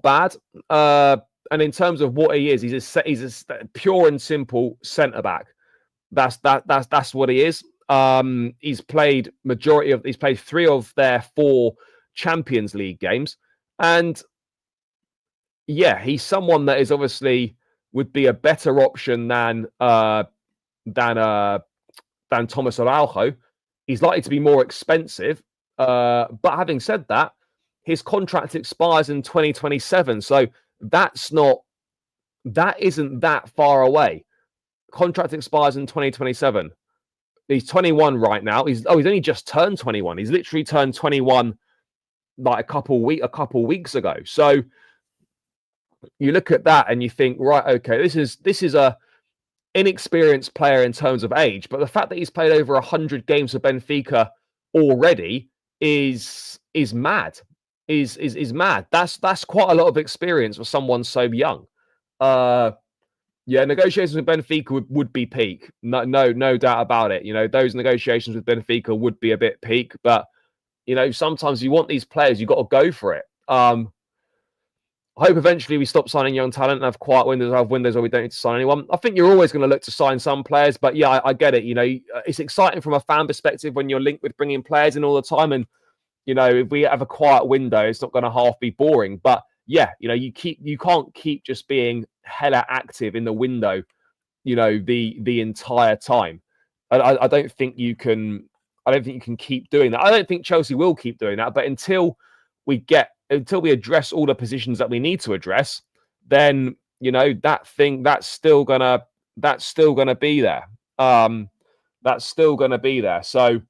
bad. And in terms of what he is, he's a pure and simple centre back. That's what he is. He's played 3 of their 4 Champions League games, and yeah, he's someone that is obviously would be a better option than Tomas Araujo. He's likely to be more expensive, but having said that, his contract expires in 2027, so that isn't that far away. Contract expires in 2027. He's 21 right now. He's only just turned 21. He's literally turned 21 like a couple weeks ago. So you look at that and you think, right, okay, this is a inexperienced player in terms of age, but the fact that he's played over 100 games for Benfica already is mad. Is mad. That's quite a lot of experience for someone so young. Yeah, negotiations with Benfica would be peak. No doubt about it. Those negotiations with Benfica would be a bit peak, but sometimes you want these players, you've got to go for it. I hope eventually we stop signing young talent and have quiet windows, have windows where we don't need to sign anyone. I think you're always going to look to sign some players, but yeah, I get it. It's exciting from a fan perspective when you're linked with bringing players in all the time, and if we have a quiet window, it's not going to half be boring. But yeah, you can't keep just being hella active in the window, the entire time. I don't think you can. I don't think you can keep doing that. I don't think Chelsea will keep doing that. But until we address all the positions that we need to address, then that's still gonna be there. That's still gonna be there. So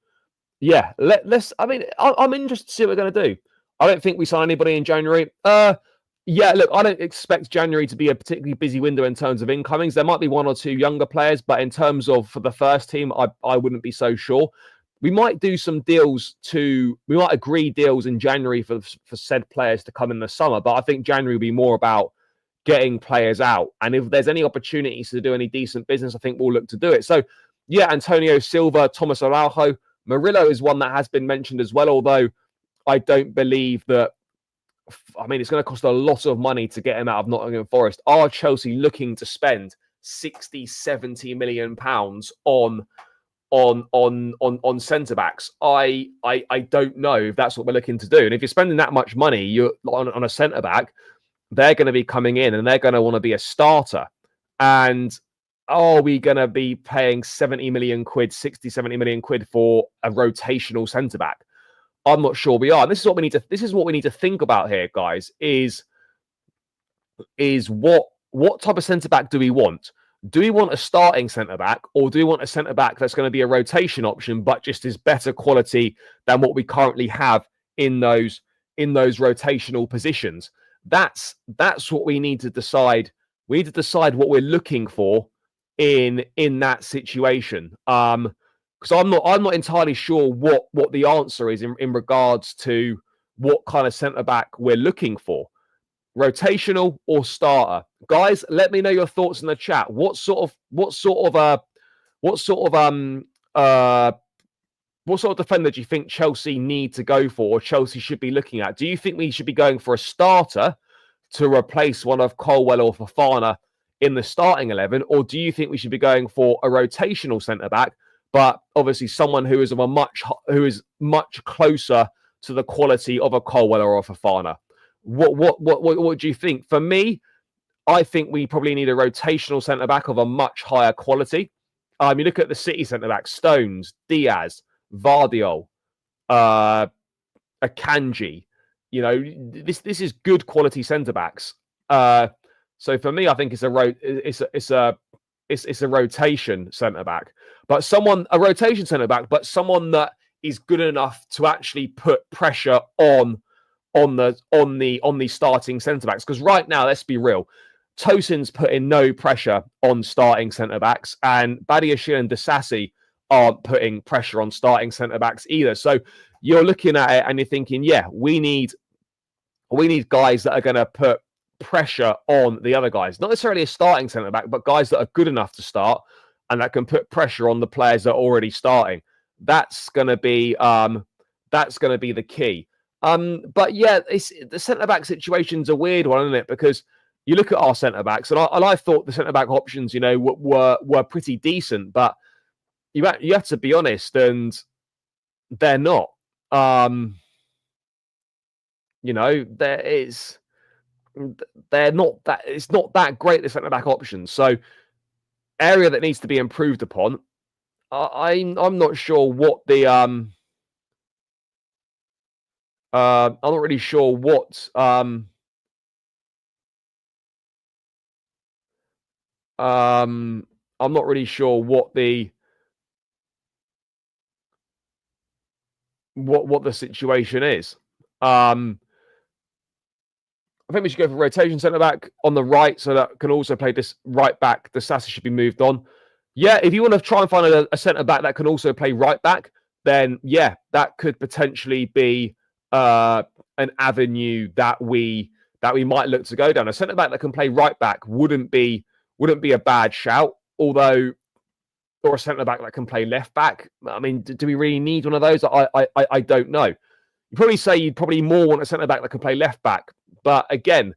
yeah, I'm interested to see what we're going to do. I don't think we sign anybody in January. Yeah, look, I don't expect January to be a particularly busy window in terms of incomings. There might be 1 or 2 younger players, but in terms of for the first team, I wouldn't be so sure. we might do some deals we might agree deals in January for said players to come in the summer, but I think January will be more about getting players out. And if there's any opportunities to do any decent business, I think we'll look to do it. So yeah, Antonio Silva, Tomas Araujo, Murillo is one that has been mentioned as well, although I don't believe that. I mean, it's going to cost a lot of money to get him out of Nottingham Forest. Are Chelsea looking to spend 60, 70 million pounds on centre backs? I don't know if that's what we're looking to do. And if you're spending that much money, you're on a centre back, they're going to be coming in and they're going to want to be a starter. And are we going to be paying 70 million quid, 60, 70 million quid for a rotational centre back? I'm not sure we are. And this is what we need to think about here, guys, is what type of centre back do we want? Do we want a starting centre back, or do we want a centre back that's going to be a rotation option, but just is better quality than what we currently have in those rotational positions? That's what we need to decide. We need to decide what we're looking for in that situation. Because I'm not entirely sure what the answer is in regards to what kind of centre back we're looking for, rotational or starter. Guys, let me know your thoughts in the chat. What sort of defender do you think Chelsea need to go for, or Chelsea should be looking at? Do you think we should be going for a starter to replace one of Colwill or Fofana in the starting 11, or do you think we should be going for a rotational centre back, but obviously someone who is much closer to the quality of a Colwill or a Fofana? What do you think? For me, I think we probably need a rotational centre back of a much higher quality. You look at the City centre back: Stones, Diaz, Vardiol, Akanji. You know, this is good quality centre backs. So for me, I think it's a rotation centre back, but a rotation centre back, but someone that is good enough to actually put pressure on the starting centre backs. Because right now, let's be real, Tosin's putting no pressure on starting centre backs, and Badiashile and Disasi aren't putting pressure on starting centre backs either. So you're looking at it and you're thinking, yeah, we need guys that are going to put pressure on the other guys. Not necessarily a starting centre back, but guys that are good enough to start and that can put pressure on the players that are already starting. That's going to be the key. But yeah, the centre back situation's a weird one, isn't it? Because you look at our centre backs, and I thought the centre back options, were pretty decent, but you have to be honest, and they're not. They're not that. It's not that great, the centre back options. So area that needs to be improved upon. I'm not sure what the I'm not really sure what I'm not really sure what the situation is. I think we should go for rotation centre back on the right, so that can also play this right back. The Sasa should be moved on. Yeah, if you want to try and find a centre back that can also play right back, then yeah, that could potentially be an avenue that we might look to go down. A centre back that can play right back wouldn't be a bad shout, or a centre back that can play left back. I mean, do we really need one of those? I don't know. You probably say you'd probably more want a centre back that can play left back, but again,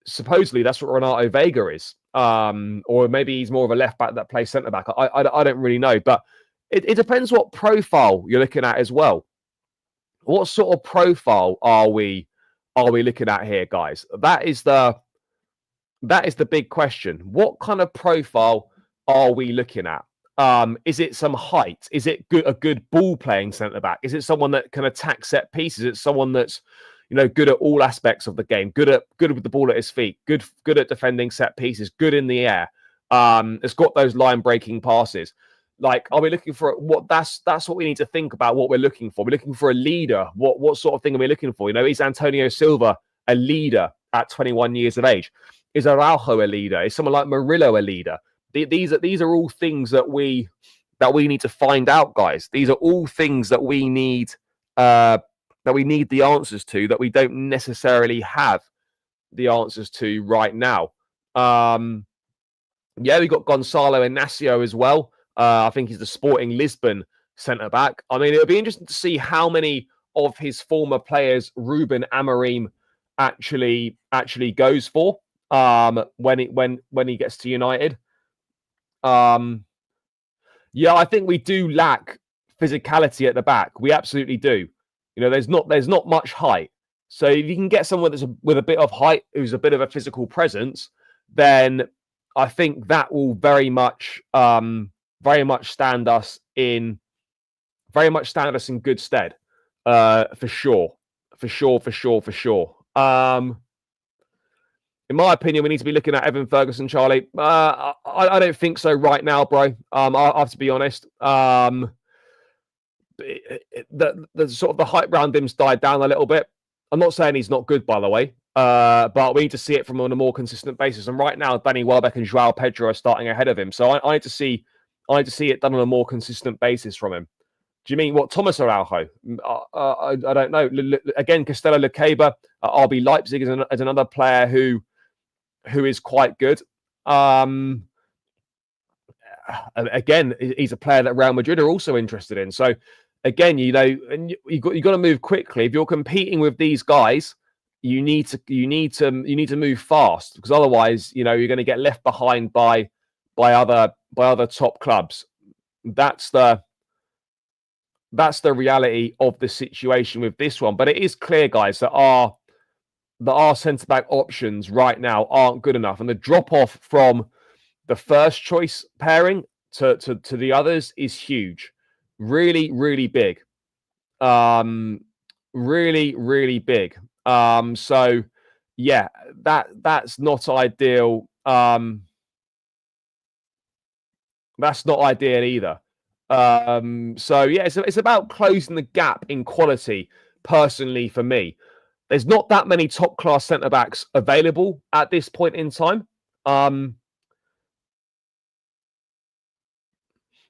supposedly that's what Renato Vega is, or maybe he's more of a left back that plays centre back. I don't really know, but it depends what profile you're looking at as well. What sort of profile are we looking at here, guys? That is the big question. What kind of profile are we looking at? Is it some height? Is it a good ball playing centre back? Is it someone that can attack set pieces? Is it someone that's good at all aspects of the game, good with the ball at his feet, good at defending set pieces, good in the air. It's got those line breaking passes. Like, are we looking for what? That's what we need to think about. What we're looking for. We're looking for a leader. What sort of thing are we looking for? Is Antonio Silva a leader at 21 years of age? Is Araujo a leader? Is someone like Murillo a leader? These are all things that we that we need to find out, guys. These are all things that we need the answers to, that we don't necessarily have the answers to right now. Yeah, we got Gonzalo Inacio as well. I think he's the Sporting Lisbon centre back. I mean, it'll be interesting to see how many of his former players Ruben Amorim actually goes for when he gets to United. Yeah, I think we do lack physicality at the back. We absolutely do. You know, there's not much height. So if you can get someone that's with a bit of height, who's a bit of a physical presence, then I think that will very much stand us in good stead. For sure. In my opinion, we need to be looking at Evan Ferguson, Charlie. I don't think so right now, bro. I have to be honest. The sort of the hype around him's died down a little bit. I'm not saying he's not good, by the way, but we need to see it from on a more consistent basis. And right now, Danny Welbeck and Joao Pedro are starting ahead of him, so I need to see it done on a more consistent basis from him. Do you mean what, Tomas Araujo? I don't know. Again, Castello Luqueba at RB Leipzig is another player who is quite good. Again, he's a player that Real Madrid are also interested in. So again, you know, and you got to move quickly. If you're competing with these guys, you need to move fast, because otherwise, you know, you're going to get left behind by other top clubs. That's the reality of the situation with this one. But it is clear, guys, that our centre-back options right now aren't good enough. And the drop-off from the first choice pairing to the others is huge. Really, really big. Really, really big. So, yeah, that's not ideal. That's not ideal either. So, yeah, it's about closing the gap in quality, personally, for me. There's not that many top-class centre-backs available at this point in time.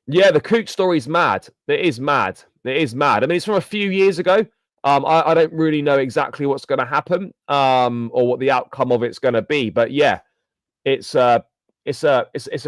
Yeah, the Cooch story is mad. It is mad. I mean, it's from a few years ago. I don't really know exactly what's going to happen or what the outcome of it's going to be. But yeah, it's a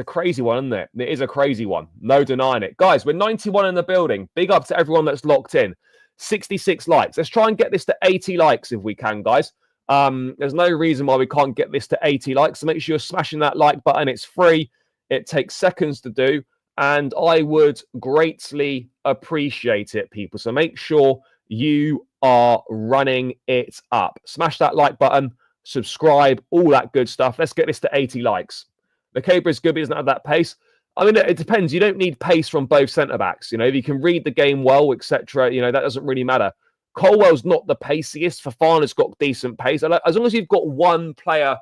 crazy one, isn't it? It is a crazy one. No denying it. Guys, we're 91 in the building. Big up to everyone that's locked in. 66 likes. Let's try and get this to 80 likes if we can, guys. There's no reason why we can't get this to 80 likes. So make sure you're smashing that like button. It's free. It takes seconds to do. And I would greatly appreciate it, people. So make sure you are running it up. Smash that like button, subscribe, all that good stuff. Let's get this to 80 likes. The Cabra is good, but he doesn't have that pace. I mean, it depends. You don't need pace from both centre-backs. You know, if you can read the game well, etc., you know, that doesn't really matter. Colwell's not the paciest. Fofana's got decent pace. As long as you've got one player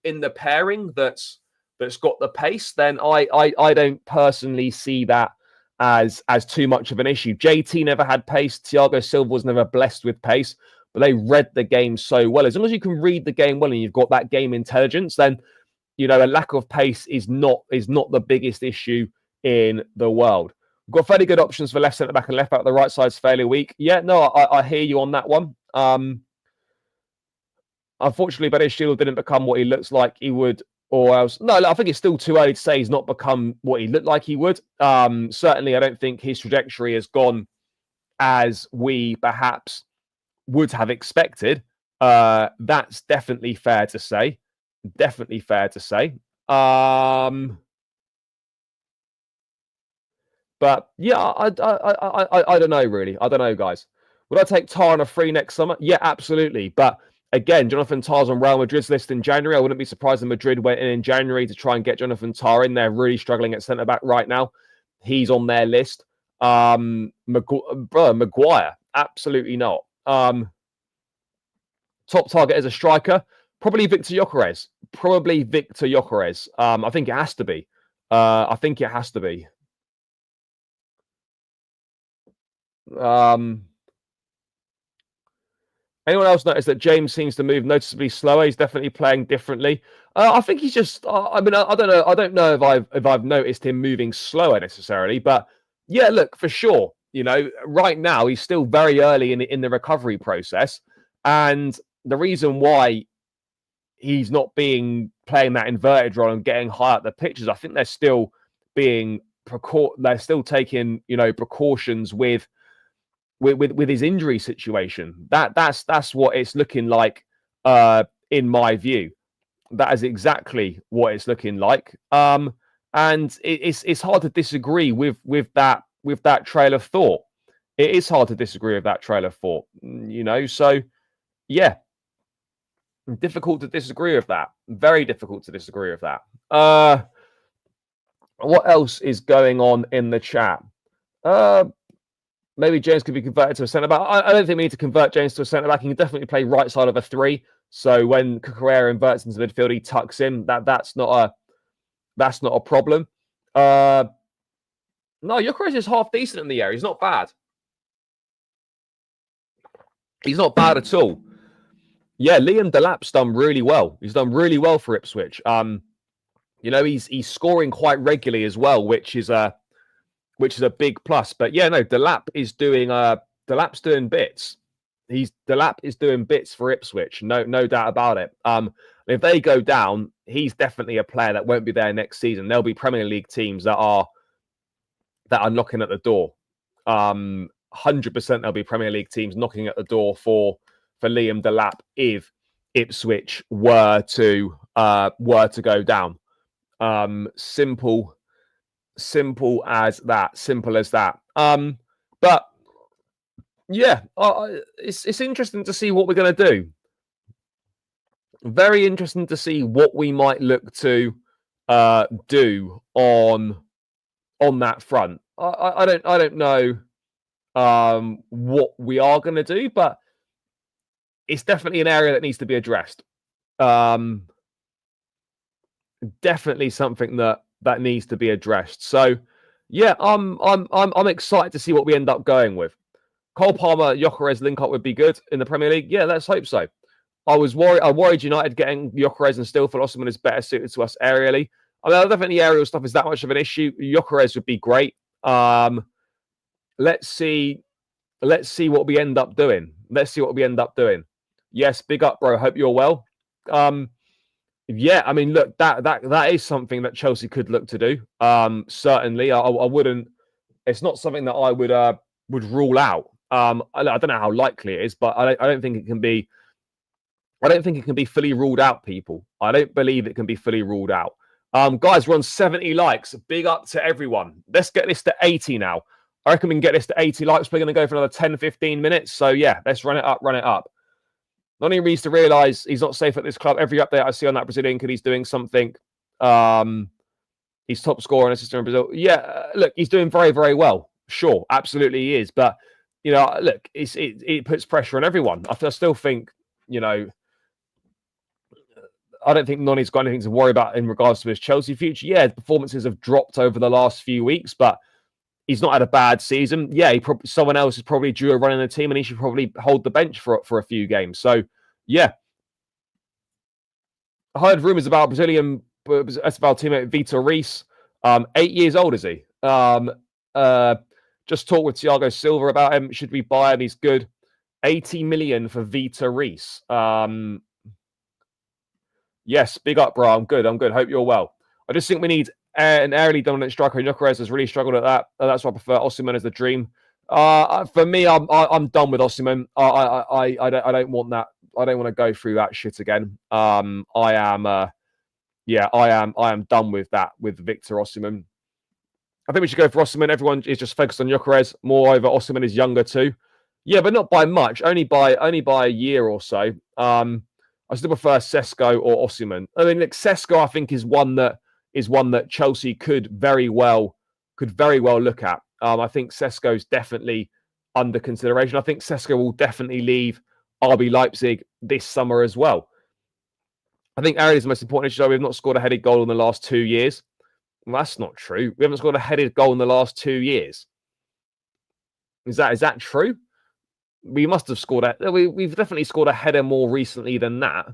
in the pairing that's got the pace, then I don't personally see that as too much of an issue. JT never had pace. Thiago Silva was never blessed with pace, but they read the game so well. As long as you can read the game well and you've got that game intelligence, then, you know, a lack of pace is not the biggest issue in the world. We've got fairly good options for left centre back and left back. The right side's fairly weak. Yeah, no, I hear you on that one. Unfortunately, Badiashile didn't become what he looks like he would. Or else, no, I think it's still too early to say he's not become what he looked like he would. Certainly, I don't think his trajectory has gone as we perhaps would have expected. That's definitely fair to say. Definitely fair to say. But yeah, I don't know really. I don't know, guys. Would I take Tar on a free next summer? Yeah, absolutely. But again, Jonathan Tar's on Real Madrid's list in January. I wouldn't be surprised if Madrid went in January to try and get Jonathan Tar in. They're really struggling at centre back right now. He's on their list. Maguire, absolutely not. Top target as a striker, probably Victor Gyökeres. I think it has to be. Anyone else notice that James seems to move noticeably slower? He's definitely playing differently. I think he's just. I mean, I don't know. I don't know if I've noticed him moving slower necessarily, but yeah, look for sure. You know, right now he's still very early in the recovery process, and the reason why he's not being playing that inverted role and getting high up the pitches, I think they're still being they're still taking precautions with his injury situation. That's what it's looking like, in my view. That is exactly what it's looking like. And it's hard to disagree with that trail of thought. It is hard to disagree with that trail of thought. So yeah, difficult to disagree with that. Very difficult to disagree with that. What else is going on in the chat? Maybe James could be converted to a centre back. I don't think we need to convert James to a centre back. He can definitely play right side of a 3. So when Cucurella inverts into midfield, he tucks in. That's not a problem. No, Gyökeres is half decent in the air. He's not bad. He's not bad at all. Yeah, Liam Delap's done really well. He's done really well for Ipswich. He's scoring quite regularly as well, which is a big plus. But yeah, no, Delap's doing bits. Delap is doing bits for Ipswich. No doubt about it. If they go down, he's definitely a player that won't be there next season. There'll be Premier League teams that are knocking at the door. 100% there'll be Premier League teams knocking at the door for Liam Delap if Ipswich were to go down. Simple as that. But yeah, it's interesting to see what we're going to do. Very interesting to see what we might look to do on that front. I don't know what we are going to do, but it's definitely an area that needs to be addressed. Definitely something that needs to be addressed. So yeah, I'm excited to see what we end up going with. Cole Palmer, Gyökeres link up would be good in the Premier League. Yeah, let's hope so. I worried United getting Gyökeres and still Osimhen is better suited to us aerially. I mean, I don't think the aerial stuff is that much of an issue. Gyökeres would be great. Let's see what we end up doing. Yes, big up, bro. Hope you're well. Yeah, I mean, look, that is something that Chelsea could look to do. Certainly, I wouldn't. It's not something that I would rule out. I don't know how likely it is, but I don't think it can be. I don't think it can be fully ruled out, people. I don't believe it can be fully ruled out. Guys, we're on 70 likes. Big up to everyone. Let's get this to 80 now. I reckon we can get this to 80 likes. We're going to go for another 10, 15 minutes. So yeah, let's run it up. Noni needs to realise he's not safe at this club. Every update I see on that Brazilian kid, he's doing something. He's top scorer and assistant in Brazil. Yeah, look, he's doing very, very well. Sure, absolutely he is. But, look, it puts pressure on everyone. I still think, I don't think Noni's got anything to worry about in regards to his Chelsea future. Yeah, performances have dropped over the last few weeks, but he's not had a bad season. Yeah, someone else is probably due a run in the team, and he should probably hold the bench for a few games. So, yeah. I heard rumours about Brazilian SFL teammate Vitor Reis. 8 years old, is he? Just talked with Thiago Silva about him. Should we buy him? He's good. 80 million for Vitor Reis. Yes, big up, bro. I'm good. Hope you're well. I just think we need an aerially dominant striker. Gyökeres has really struggled at that. That's why I prefer Osimhen as the dream. For me, I'm done with Osimhen. I don't want that. I don't want to go through that shit again. I am done with that with Victor Osimhen. I think we should go for Osimhen. Everyone is just focused on Gyökeres. Moreover, Osimhen is younger too. Yeah, but not by much. Only by a year or so. I still prefer Sesko or Osimhen. I mean, Sesko, I think, is one that Chelsea could very well look at. I think Sesko is definitely under consideration. I think Sesko will definitely leave RB Leipzig this summer as well. I think Aaron is the most important issue. We've not scored a headed goal in the last 2 years. Well, that's not true. We haven't scored a headed goal in the last 2 years. Is that true? we must have scored we've definitely scored a header more recently than that.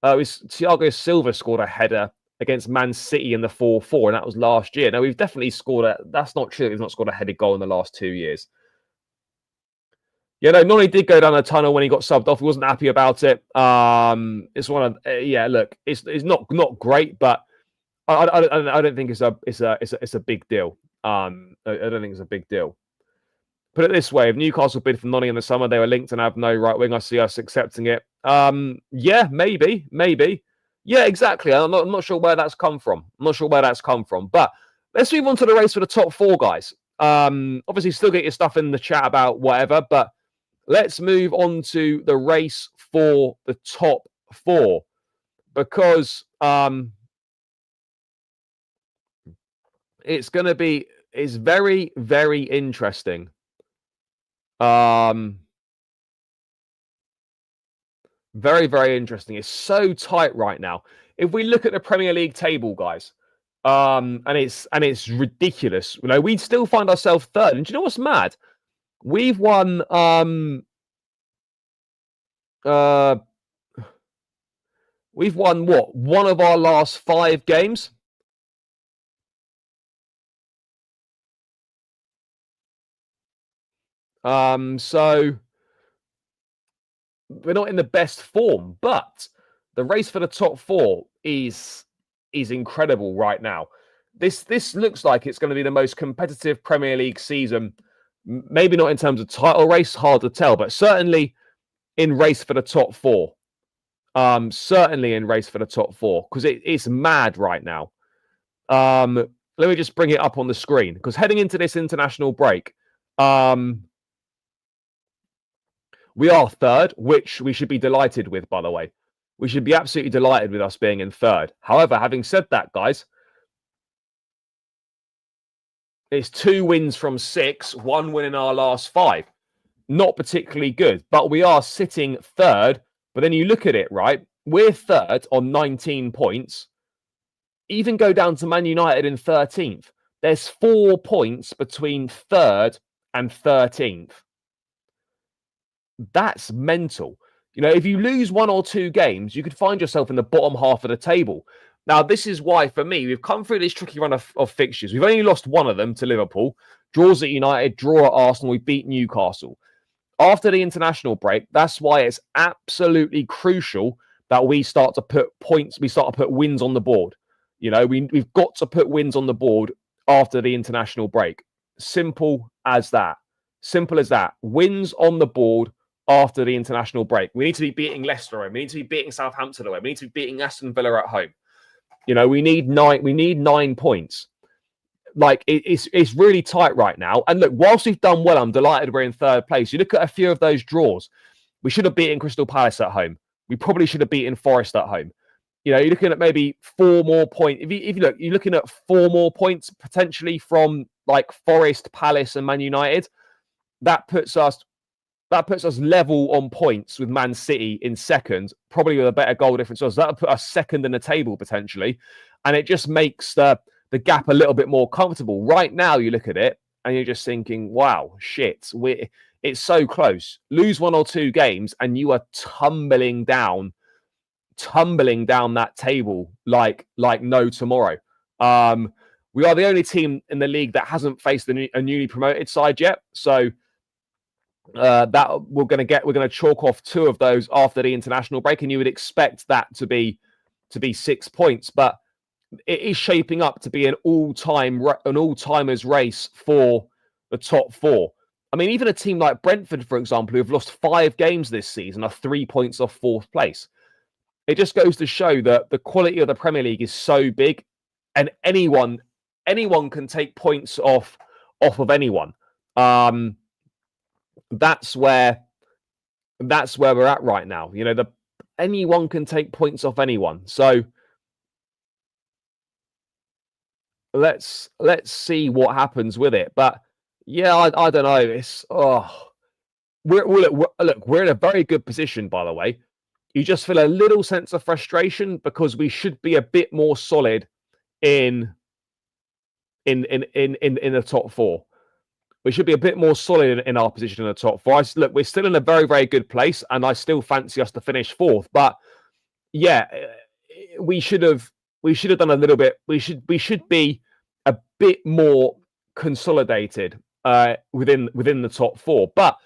Thiago Silva scored a header against Man City in the 4-4, and that was last year. Now, we've definitely scored that's not true. We've not scored a headed goal in the last 2 years. Yeah, no, Noni did go down the tunnel when he got subbed off. He wasn't happy about it. It's one of look, it's not great, but I don't think it's a big deal. I don't think it's a big deal. Put it this way: if Newcastle bid for Noni in the summer, they were linked and have no right wing. I see us accepting it. Yeah, maybe. Yeah, exactly. I'm not sure where that's come from. But let's move on to the race for the top 4, guys. Obviously, still get your stuff in the chat about whatever, but let's move on to the race for the top 4 because it's very, very interesting. Very, very interesting. It's so tight right now. If we look at the Premier League table, guys, and it's ridiculous. You know, we still find ourselves 3rd. And do you know what's mad? We've won we've won what? One of our last 5 games. So we're not in the best form, but the race for the top 4 is incredible right now. This looks like it's going to be the most competitive Premier League season. Maybe not in terms of title race, hard to tell, but certainly in race for the top 4. Certainly in race for the top 4 because it's mad right now. Let me just bring it up on the screen because heading into this international break, we are 3rd, which we should be delighted with, by the way. We should be absolutely delighted with us being in 3rd. However, having said that, guys, it's 2 wins from 6, 1 win in our last 5. Not particularly good, but we are sitting 3rd. But then you look at it, right? We're 3rd on 19 points. Even go down to Man United in 13th. There's 4 points between 3rd and 13th. That's mental. You know, if you lose 1 or 2 games, you could find yourself in the bottom half of the table. Now, this is why, for me, we've come through this tricky run of fixtures. We've only lost 1 of them to Liverpool. Draws at United, draw at Arsenal. We beat Newcastle. After the international break, that's why it's absolutely crucial that we start to put points, we start to put wins on the board. You know, we've got to put wins on the board after the international break. Simple as that. Simple as that. Wins on the board after the international break. We need to be beating Leicester away. We need to be beating Southampton away. We need to be beating Aston Villa at home. You know, we need 9 points. Like, it's really tight right now. And look, whilst we've done well, I'm delighted we're in 3rd place. You look at a few of those draws. We should have beaten Crystal Palace at home. We probably should have beaten Forest at home. You know, you're looking at maybe 4 more points. If you look, you're looking at 4 more points potentially from like Forest, Palace, and Man United. That puts us level on points with Man City in 2nd, probably with a better goal difference. So that'll put us 2nd in the table potentially, and it just makes the gap a little bit more comfortable. Right now, you look at it and you're just thinking, "Wow, shit, it's so close." Lose 1 or 2 games, and you are tumbling down that table like no tomorrow. We are the only team in the league that hasn't faced a newly promoted side yet, so that we're going to chalk off 2 of those after the international break, and you would expect that to be 6 points, but it is shaping up to be an all-timers race for the top 4. I mean, even a team like Brentford, for example, who have lost 5 games this season, are 3 points off 4th place. It just goes to show that the quality of the Premier League is so big, and anyone can take points off of anyone. That's where we're at right now. You know, anyone can take points off anyone. So let's see what happens with it. But yeah, I don't know. It's we're in a very good position, by the way. You just feel a little sense of frustration because we should be a bit more solid in the top 4. We should be a bit more solid in our position in the top four. Look, we're still in a very, very good place, and I still fancy us to finish fourth. But yeah, we should have done a little bit. We should be a bit more consolidated within the top four. But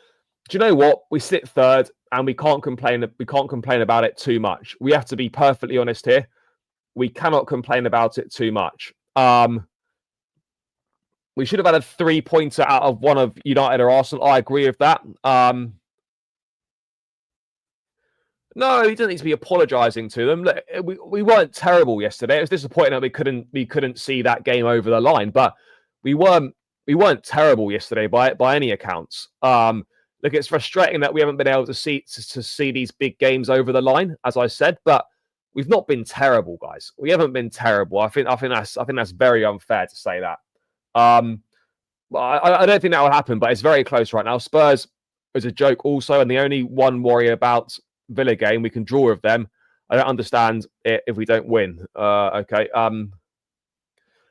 do you know what? We sit third, and we can't complain. We can't complain about it too much. We have to be perfectly honest here. We cannot complain about it too much. We should have had a 3-pointer out of one of United or Arsenal. I agree with that. No, he doesn't need to be apologising to them. Look, we weren't terrible yesterday. It was disappointing that we couldn't see that game over the line, but we weren't terrible yesterday by any accounts. Look, it's frustrating that we haven't been able to see these big games over the line, as I said, but we've not been terrible, guys. We haven't been terrible. I think that's very unfair to say that. I don't think that will happen, but it's very close right now. Spurs is a joke also, and the only one worry about Villa game, we can draw with them. I don't understand it if we don't win. Okay.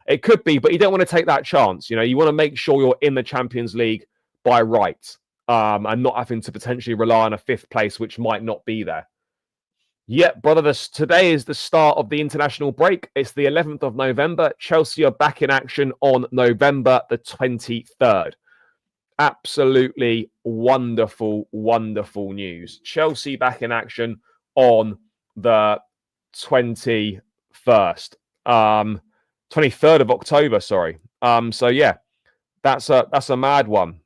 It could be, but you don't want to take that chance. You know, you want to make sure you're in the Champions League by right, and not having to potentially rely on a fifth place, which might not be there. Yeah, brother, today is the start of the international break. It's the 11th of November. Chelsea are back in action on November the 23rd. Absolutely wonderful, wonderful news. Chelsea back in action on the 21st. 23rd of October, sorry. So yeah, that's a mad one.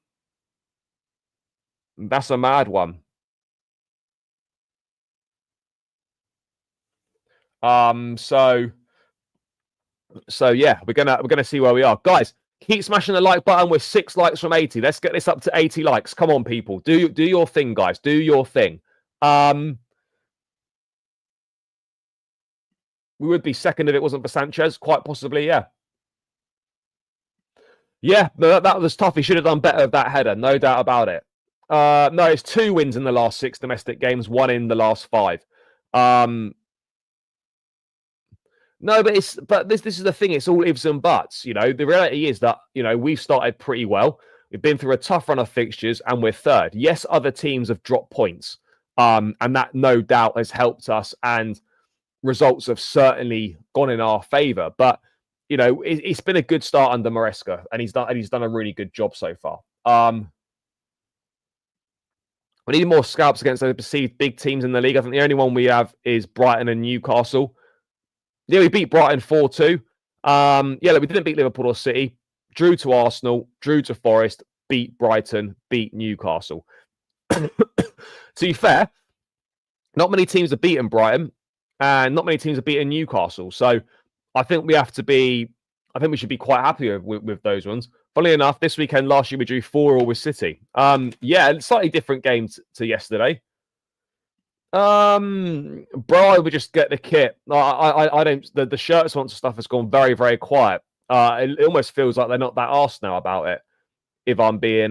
That's a mad one. So yeah, we're gonna see where we are. Guys, keep smashing the like button. We're 6 likes from 80. Let's get this up to 80 likes. Come on, people. Do your thing, guys. Do your thing. We would be second if it wasn't for Sanchez. Quite possibly, yeah. Yeah, that was tough. He should have done better with that header. No doubt about it. No, it's 2 wins in the last 6 domestic games, 1 in the last 5. No, but this is the thing. It's all ifs and buts. You know, the reality is that, you know, we've started pretty well. We've been through a tough run of fixtures and we're third. Yes, other teams have dropped points. And that no doubt has helped us, and results have certainly gone in our favour. But, you know, it's been a good start under Maresca, and he's done a really good job so far. We need more scalps against those perceived big teams in the league. I think the only one we have is Brighton and Newcastle. Yeah, we beat Brighton 4-2. Yeah, we didn't beat Liverpool or City. Drew to Arsenal, drew to Forest, beat Brighton, beat Newcastle. To be fair, not many teams have beaten Brighton, and not many teams have beaten Newcastle. So I think we should be quite happy with those ones. Funnily enough, this weekend last year we drew 4-4 with City. Yeah, slightly different game to yesterday. Bro, I would just get the kit. I don't. The shirt sponsor stuff has gone very, very quiet. It almost feels like they're not that arsed now about it. If I'm being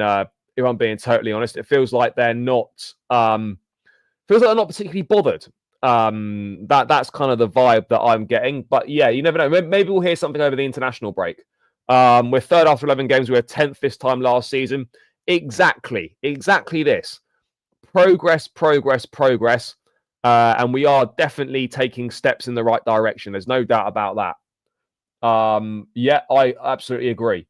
totally honest, it feels like they're not. Feels like they're not particularly bothered. That's kind of the vibe that I'm getting. But yeah, you never know. Maybe we'll hear something over the international break. We're third after 11 games. We were 10th this time last season. Exactly this. Progress. And we are definitely taking steps in the right direction. There's no doubt about that. Yeah, I absolutely agree.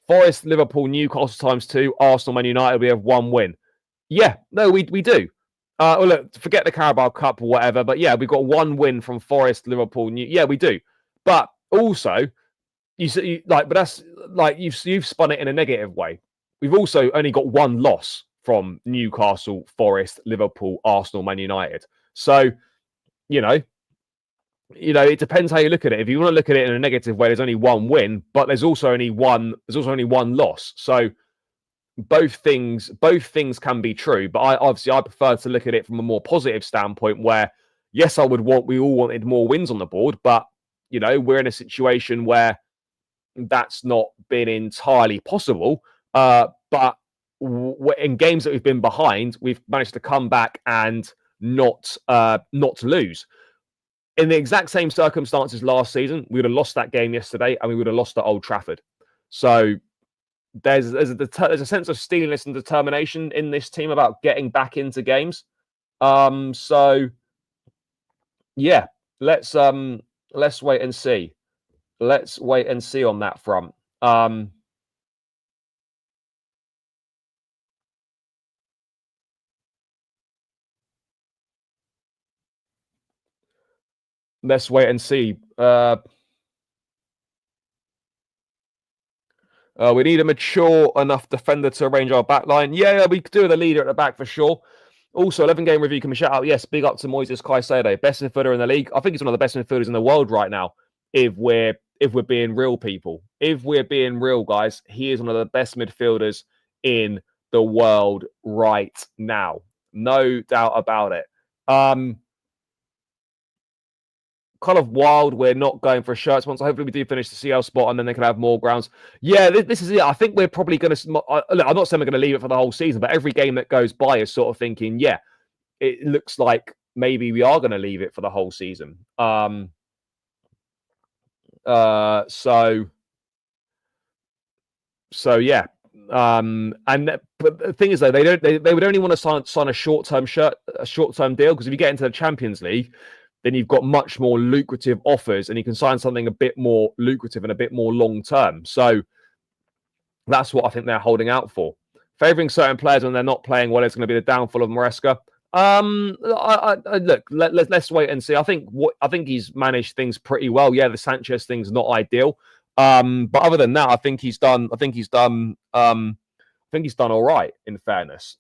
Forest, Liverpool, Newcastle ×2, Arsenal, Man United, we have 1 win. Yeah, no, we do. Well, look, forget the Carabao Cup or whatever, but yeah, we've got 1 win from Forest, Liverpool, yeah, we do. But also, but that's like you've spun it in a negative way. We've also only got 1 loss from Newcastle, Forest, Liverpool, Arsenal, Man United. So, you know, it depends how you look at it. If you want to look at it in a negative way, there's only 1 win, but there's also only one loss. So both things can be true. But I prefer to look at it from a more positive standpoint where, yes, we all wanted more wins on the board, but, you know, we're in a situation where that's not been entirely possible. But in games that we've been behind, we've managed to come back and not lose. In the exact same circumstances last season, we would have lost that game yesterday and we would have lost at Old Trafford. So, there's a sense of steeliness and determination in this team about getting back into games. So yeah, let's wait and see. Let's wait and see on that front. Let's wait and see. We need a mature enough defender to arrange our back line. Yeah, we could do with a leader at the back for sure. Also, 11 game review can be shout out. Yes, big up to Moises Caicedo, best midfielder in the league. I think he's one of the best midfielders in the world right now. If we're being real, people, if we're being real, guys, he is one of the best midfielders in the world right now. No doubt about it. Kind of wild. We're not going for a shirt sponsor. Hopefully, we do finish the CL spot, and then they can have more grounds. Yeah, this is it. I think we're probably going to. I'm not saying we're going to leave it for the whole season, but every game that goes by is sort of thinking, yeah, it looks like maybe we are going to leave it for the whole season. So yeah. But the thing is though, they would only want to sign a short-term deal, because if you get into the Champions League, then you've got much more lucrative offers, and you can sign something a bit more lucrative and a bit more long-term. So that's what I think they're holding out for. Favouring certain players when they're not playing well is going to be the downfall of Maresca. Look, let's wait and see. I think he's managed things pretty well. Yeah, the Sanchez thing's not ideal. But other than that, I think he's done all right, in fairness.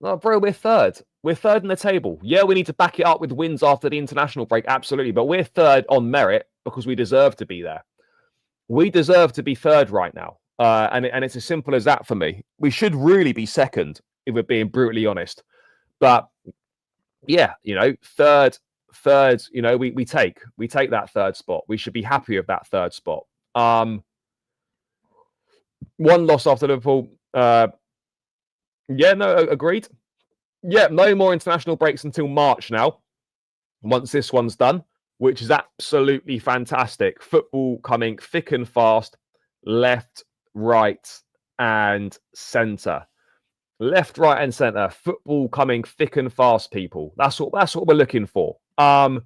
No, bro, we're third. We're third in the table. Yeah, we need to back it up with wins after the international break, absolutely. But we're third on merit because we deserve to be there. We deserve to be third right now. And it's as simple as that for me. We should really be second, if we're being brutally honest. But yeah, third, we take that third spot. We should be happy with that third spot. One loss after Liverpool. Yeah, no, agreed. Yeah, no more international breaks until March now, once this one's done, which is absolutely fantastic. Football coming thick and fast, left, right, and centre. Left, right, and centre. Football coming thick and fast, people. That's what we're looking for. Yeah,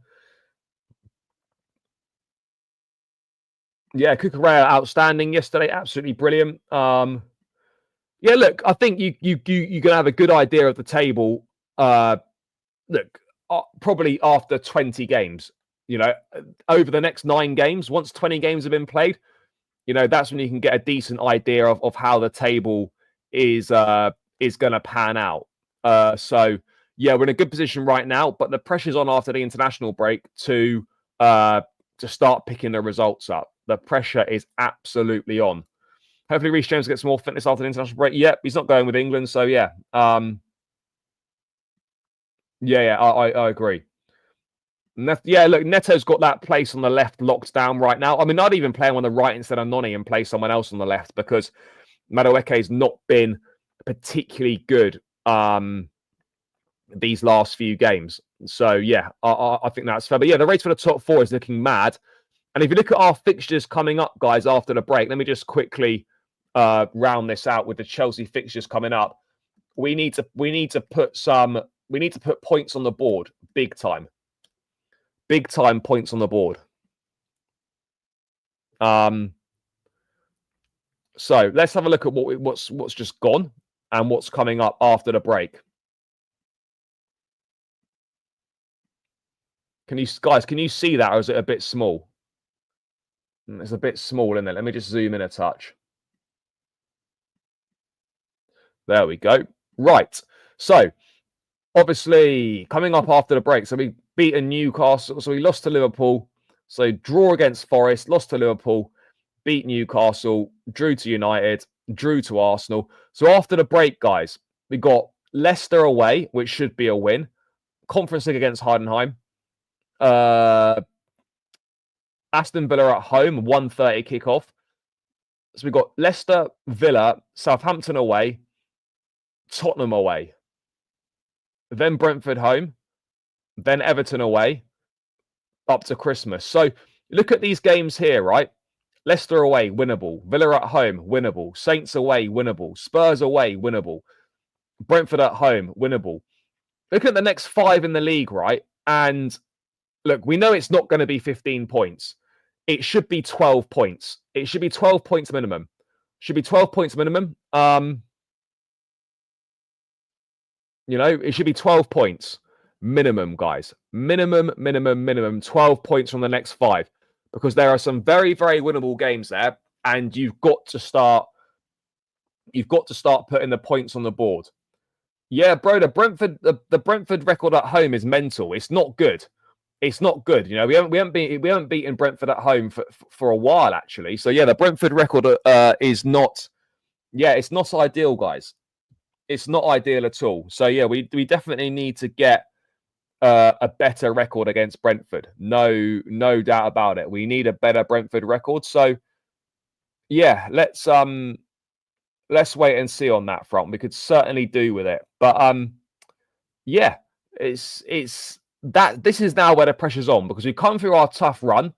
Cucurella outstanding yesterday, absolutely brilliant. Yeah, look, I think you're gonna have a good idea of the table. Look, probably after 20 games. Over the next 9 games, once 20 games have been played, that's when you can get a decent idea of how the table is going to pan out. So yeah, we're in a good position right now, but the pressure's on after the international break to start picking the results up. The pressure is absolutely on. Hopefully, Reece James gets more fitness after the international break. Yep, he's not going with England, so yeah. I agree. Yeah, look, Neto's got that place on the left locked down right now. I mean, I'd even play him on the right instead of Noni and play someone else on the left, because Madueke's not been particularly good these last few games. So yeah, I think that's fair. But yeah, the race for the top 4 is looking mad. And if you look at our fixtures coming up, guys, after the break, let me just quickly round this out with the Chelsea fixtures coming up. We need to put points on the board, big time points on the board. So let's have a look at what's just gone and what's coming up after the break. Can you see that, or is it a bit small? It's a bit small, isn't it? Let me just zoom in a touch. There we go. Right. So, obviously, coming up after the break. So, we beaten Newcastle. So, we lost to Liverpool. So, draw against Forest, lost to Liverpool, beat Newcastle, drew to United, drew to Arsenal. So, after the break, guys, we got Leicester away, which should be a win. Conference League against Heidenheim. Aston Villa at home, 1:30 kickoff. So we've got Leicester, Villa, Southampton away, Tottenham away, then Brentford home, then Everton away, up to Christmas. So look at these games here, right? Leicester away, winnable. Villa at home, winnable. Saints away, winnable. Spurs away, winnable. Brentford at home, winnable. Look at the next 5 in the league, right? And look, we know it's not going to be 15 points. It should be 12 points. It should be 12 points minimum. Should be 12 points minimum. It should be 12 points minimum, guys. Minimum 12 points from the next 5. Because there are some very, very winnable games there, and you've got to start putting the points on the board. Yeah, bro, the Brentford record at home is mental. It's not good. It's not good. We haven't beaten Brentford at home for a while, actually. So yeah, the Brentford record is not. Yeah, it's not ideal, guys. It's not ideal at all. So yeah, we definitely need to get a better record against Brentford. No doubt about it. We need a better Brentford record. So yeah, let's wait and see on that front. We could certainly do with it. But yeah, this is now where the pressure's on, because we've come through our tough run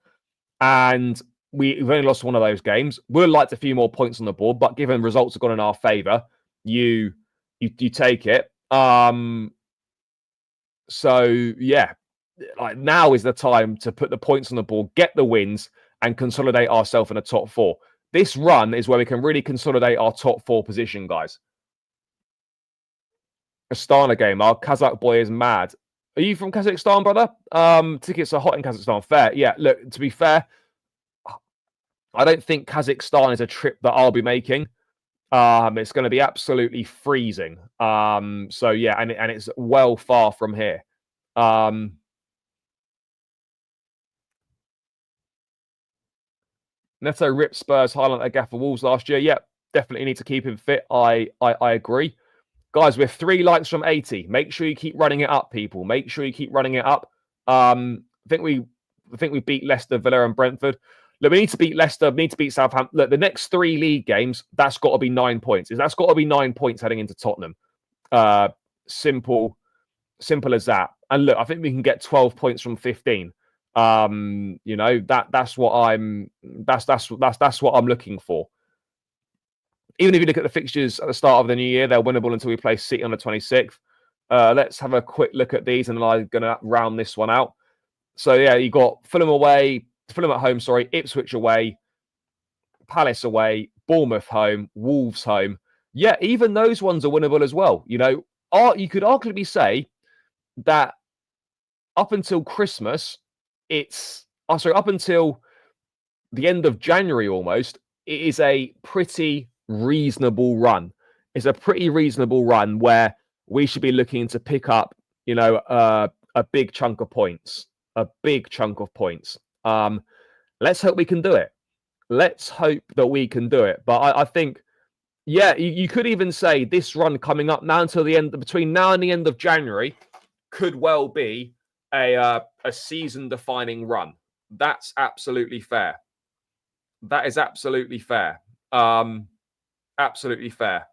and we've only lost one of those games. We'd like a few more points on the board, but given results have gone in our favour, you take it. So yeah, like now is the time to put the points on the board, get the wins, and consolidate ourselves in the top 4. This run is where we can really consolidate our top 4 position, guys. Astana game. Our Kazakh boy is mad. Are you from Kazakhstan, brother? Tickets are hot in Kazakhstan. Fair. Yeah, look, to be fair, I don't think Kazakhstan is a trip that I'll be making. It's going to be absolutely freezing. So yeah, and it's well far from here. Neto ripped Spurs highlight at Gaffer Wolves last year. Yep, definitely need to keep him fit. I agree. Guys, we're 3 likes from 80. Make sure you keep running it up, people. Make sure you keep running it up. I think we beat Leicester, Villa, and Brentford. Look, we need to beat Leicester. We need to beat Southampton. Look, the next 3 league games, that's got to be 9 points. That's got to be 9 points heading into Tottenham. Simple as that. And look, I think we can get 12 points from 15. That's what I'm looking for. Even if you look at the fixtures at the start of the new year, they're winnable until we play City on the 26th. Let's have a quick look at these, and then I'm going to round this one out. So yeah, you got Fulham at home, Ipswich away, Palace away, Bournemouth home, Wolves home. Yeah, even those ones are winnable as well. You could arguably say that up until Christmas, up until the end of January almost, it is a pretty reasonable run. It's a pretty reasonable run where we should be looking to pick up, a big chunk of points. Let's hope we can do it. Let's hope that we can do it. But I think, yeah, you could even say this run coming up now until between now and the end of January could well be a season-defining run. That's absolutely fair. That is absolutely fair. Absolutely fair.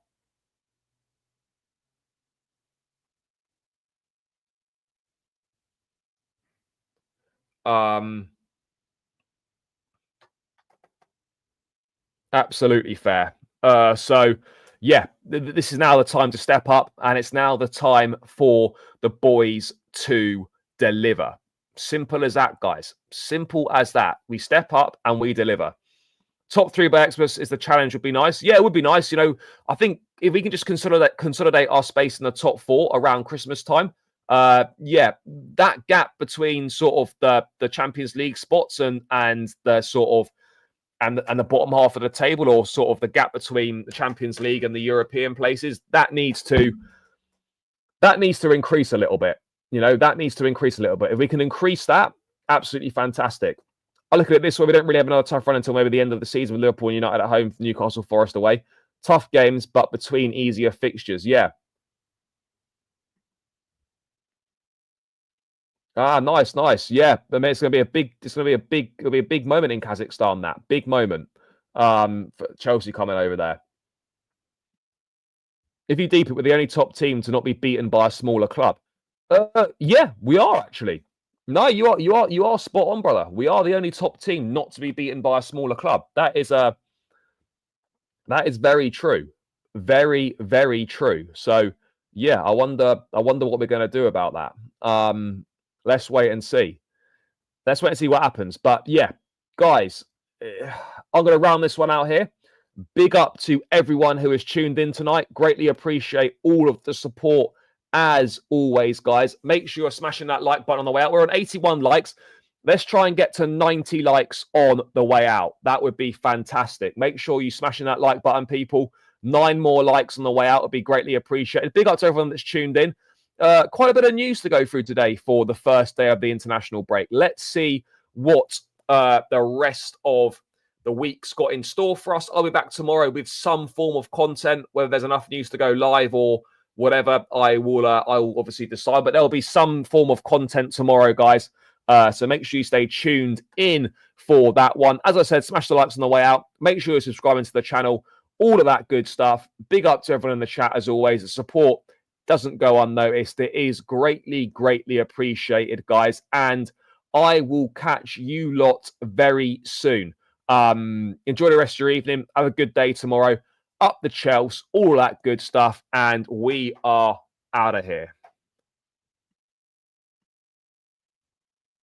Absolutely fair. So yeah, this is now the time to step up, and it's now the time for the boys to deliver. Simple as that, guys. Simple as that. We step up and we deliver. Top 3 by Xmas is the challenge. Would be nice. Yeah, it would be nice. I think if we can just consolidate our space in the top 4 around Christmas time. Yeah, that gap between sort of the Champions League spots and the sort of and the bottom half of the table, or sort of the gap between the Champions League and the European places, that needs to increase a little bit. That needs to increase a little bit. If we can increase that, absolutely fantastic. I look at it this way: we don't really have another tough run until maybe the end of the season with Liverpool and United at home, Newcastle Forest away. Tough games, but between easier fixtures. Yeah. Nice. Yeah, I mean, it'll be a big moment in Kazakhstan. That big moment, for Chelsea coming over there. If you deep it, we're the only top team to not be beaten by a smaller club. Yeah, we are actually. No, you are spot on, brother. We are the only top team not to be beaten by a smaller club. That is very true. Very, very true. So yeah, I wonder what we're gonna do about that. Let's wait and see. Let's wait and see what happens. But yeah, guys, I'm gonna round this one out here. Big up to everyone who has tuned in tonight. Greatly appreciate all of the support as always, guys. Make sure you're smashing that like button on the way out. We're on 81 likes. Let's try and get to 90 likes on the way out. That would be fantastic. Make sure you smashing that like button, people. 9 more likes on the way out would be greatly appreciated. Big up to everyone that's tuned in. Quite a bit of news to go through today for the first day of the international break. Let's see what the rest of the week's got in store for us. I'll be back tomorrow with some form of content, whether there's enough news to go live or whatever. I will obviously decide, but there'll be some form of content tomorrow, guys. So make sure you stay tuned in for that one. As I said, smash the likes on the way out. Make sure you're subscribing to the channel. All of that good stuff. Big up to everyone in the chat as always. The support doesn't go unnoticed. It is greatly, greatly appreciated, guys. And I will catch you lot very soon. Enjoy the rest of your evening. Have a good day tomorrow. Up the Chelsea, all that good stuff. And we are out of here.